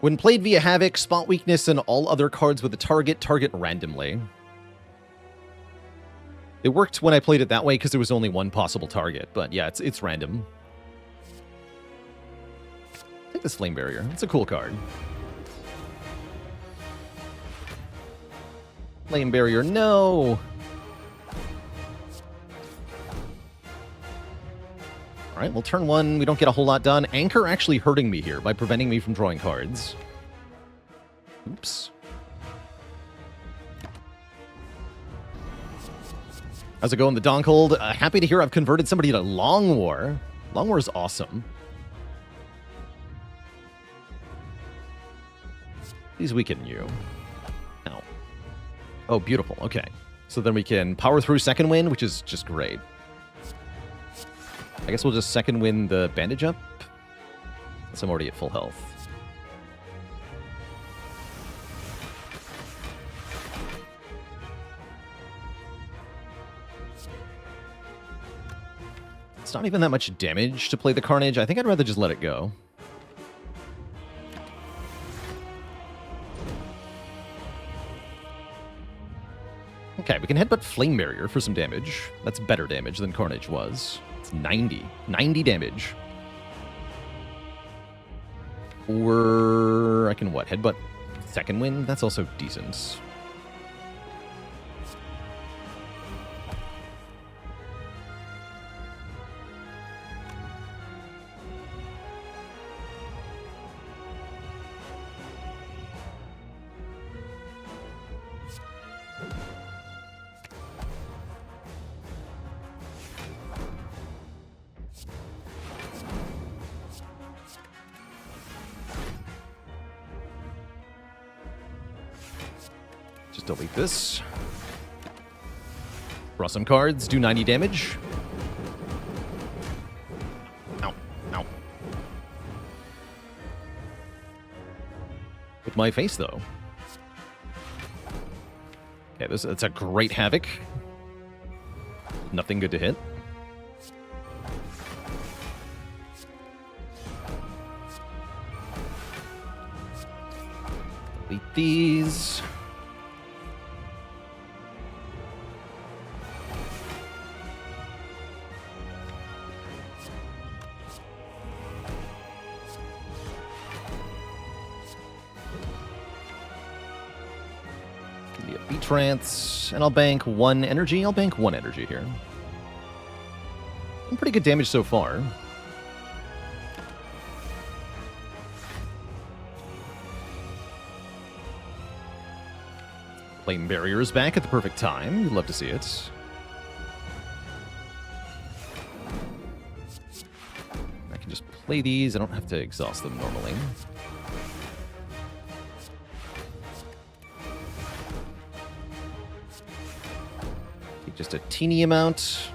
When played via Havoc, spot weakness and all other cards with a target randomly. It worked when I played it that way because there was only one possible target, but yeah, it's random. Take this Flame Barrier. It's a cool card. Flame Barrier, no! Alright, well, turn one, we don't get a whole lot done. Anchor actually hurting me here by preventing me from drawing cards. Oops. How's it going, the Donkold? Happy to hear I've converted somebody to Long War. Long War is awesome. Please weaken you. Ow. Oh, beautiful. Okay. So then we can power through second win, which is just great. I guess we'll just second win the bandage up, since I'm already at full health. It's not even that much damage to play the Carnage. I think I'd rather just let it go. Okay, we can headbutt Flame Barrier for some damage. That's better damage than Carnage was. It's 90. 90 damage. Or I can what? Headbutt second win? That's also decent. Just delete this. Draw some cards, do 90 damage. Ow, ow. With my face, though. Okay, that's a great Havoc. Nothing good to hit. Delete these. Trance, and I'll bank one energy. I'll bank one energy here. Some pretty good damage so far. Flame Barrier is back at the perfect time. You'd love to see it. I can just play these. I don't have to exhaust them normally. Just a teeny amount.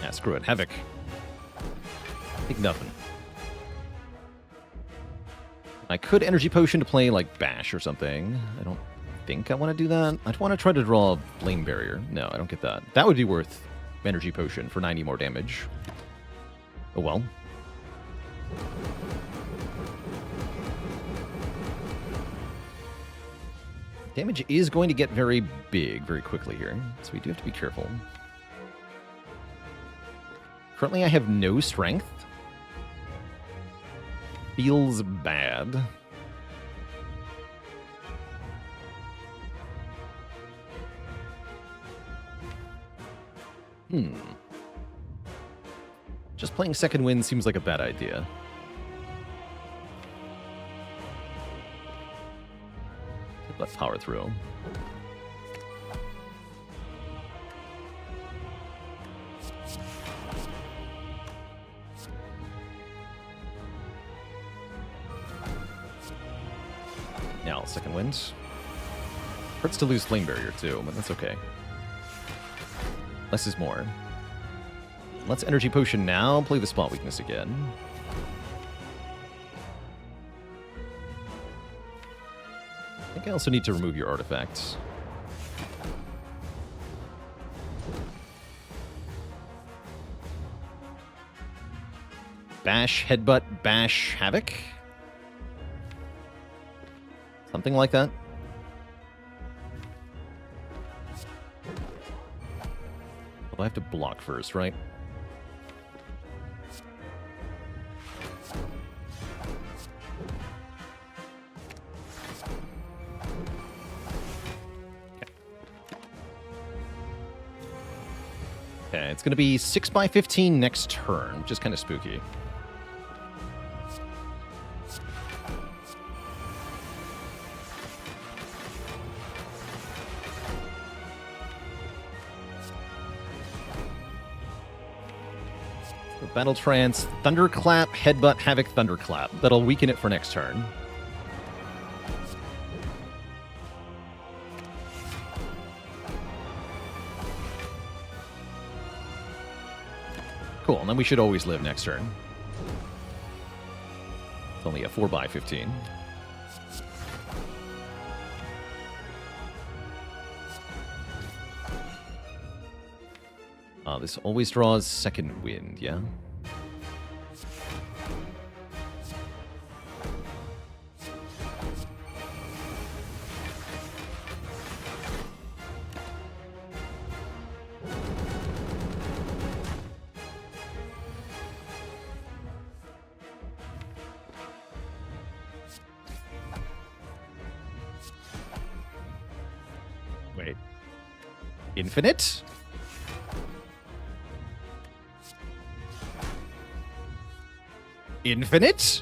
Yeah, screw it. Havoc. I think nothing. I could Energy Potion to play, like, Bash or something. I don't think I want to do that. I'd want to try to draw a Flame Barrier. No, I don't get that. That would be worth Energy Potion for 90 more damage. Oh, well. Damage is going to get very big very quickly here, so we do have to be careful. Currently, I have no strength. Feels bad. Just playing second win seems like a bad idea. Let's power through. Now, second wins. Hurts to lose Flame Barrier too, but that's okay. Less is more. Let's Energy Potion now. Play the Spot Weakness again. I think I also need to remove your artifacts. Bash, Headbutt, Bash, Havoc? Something like that. Although I have to block first, right? Okay, it's going to be 6x15 next turn, which is kind of spooky. Battle Trance, Thunderclap, Headbutt, Havoc, Thunderclap. That'll weaken it for next turn. Cool, and then we should always live next turn. It's only a 4x15. This always draws second wind, yeah? Wait. Infinite? Infinite?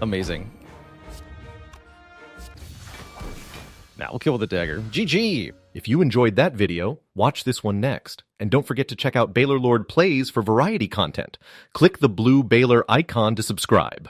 Amazing. Now we'll kill with a dagger. GG! If you enjoyed that video, watch this one next. And don't forget to check out Baalorlord Plays for variety content. Click the blue Baalor icon to subscribe.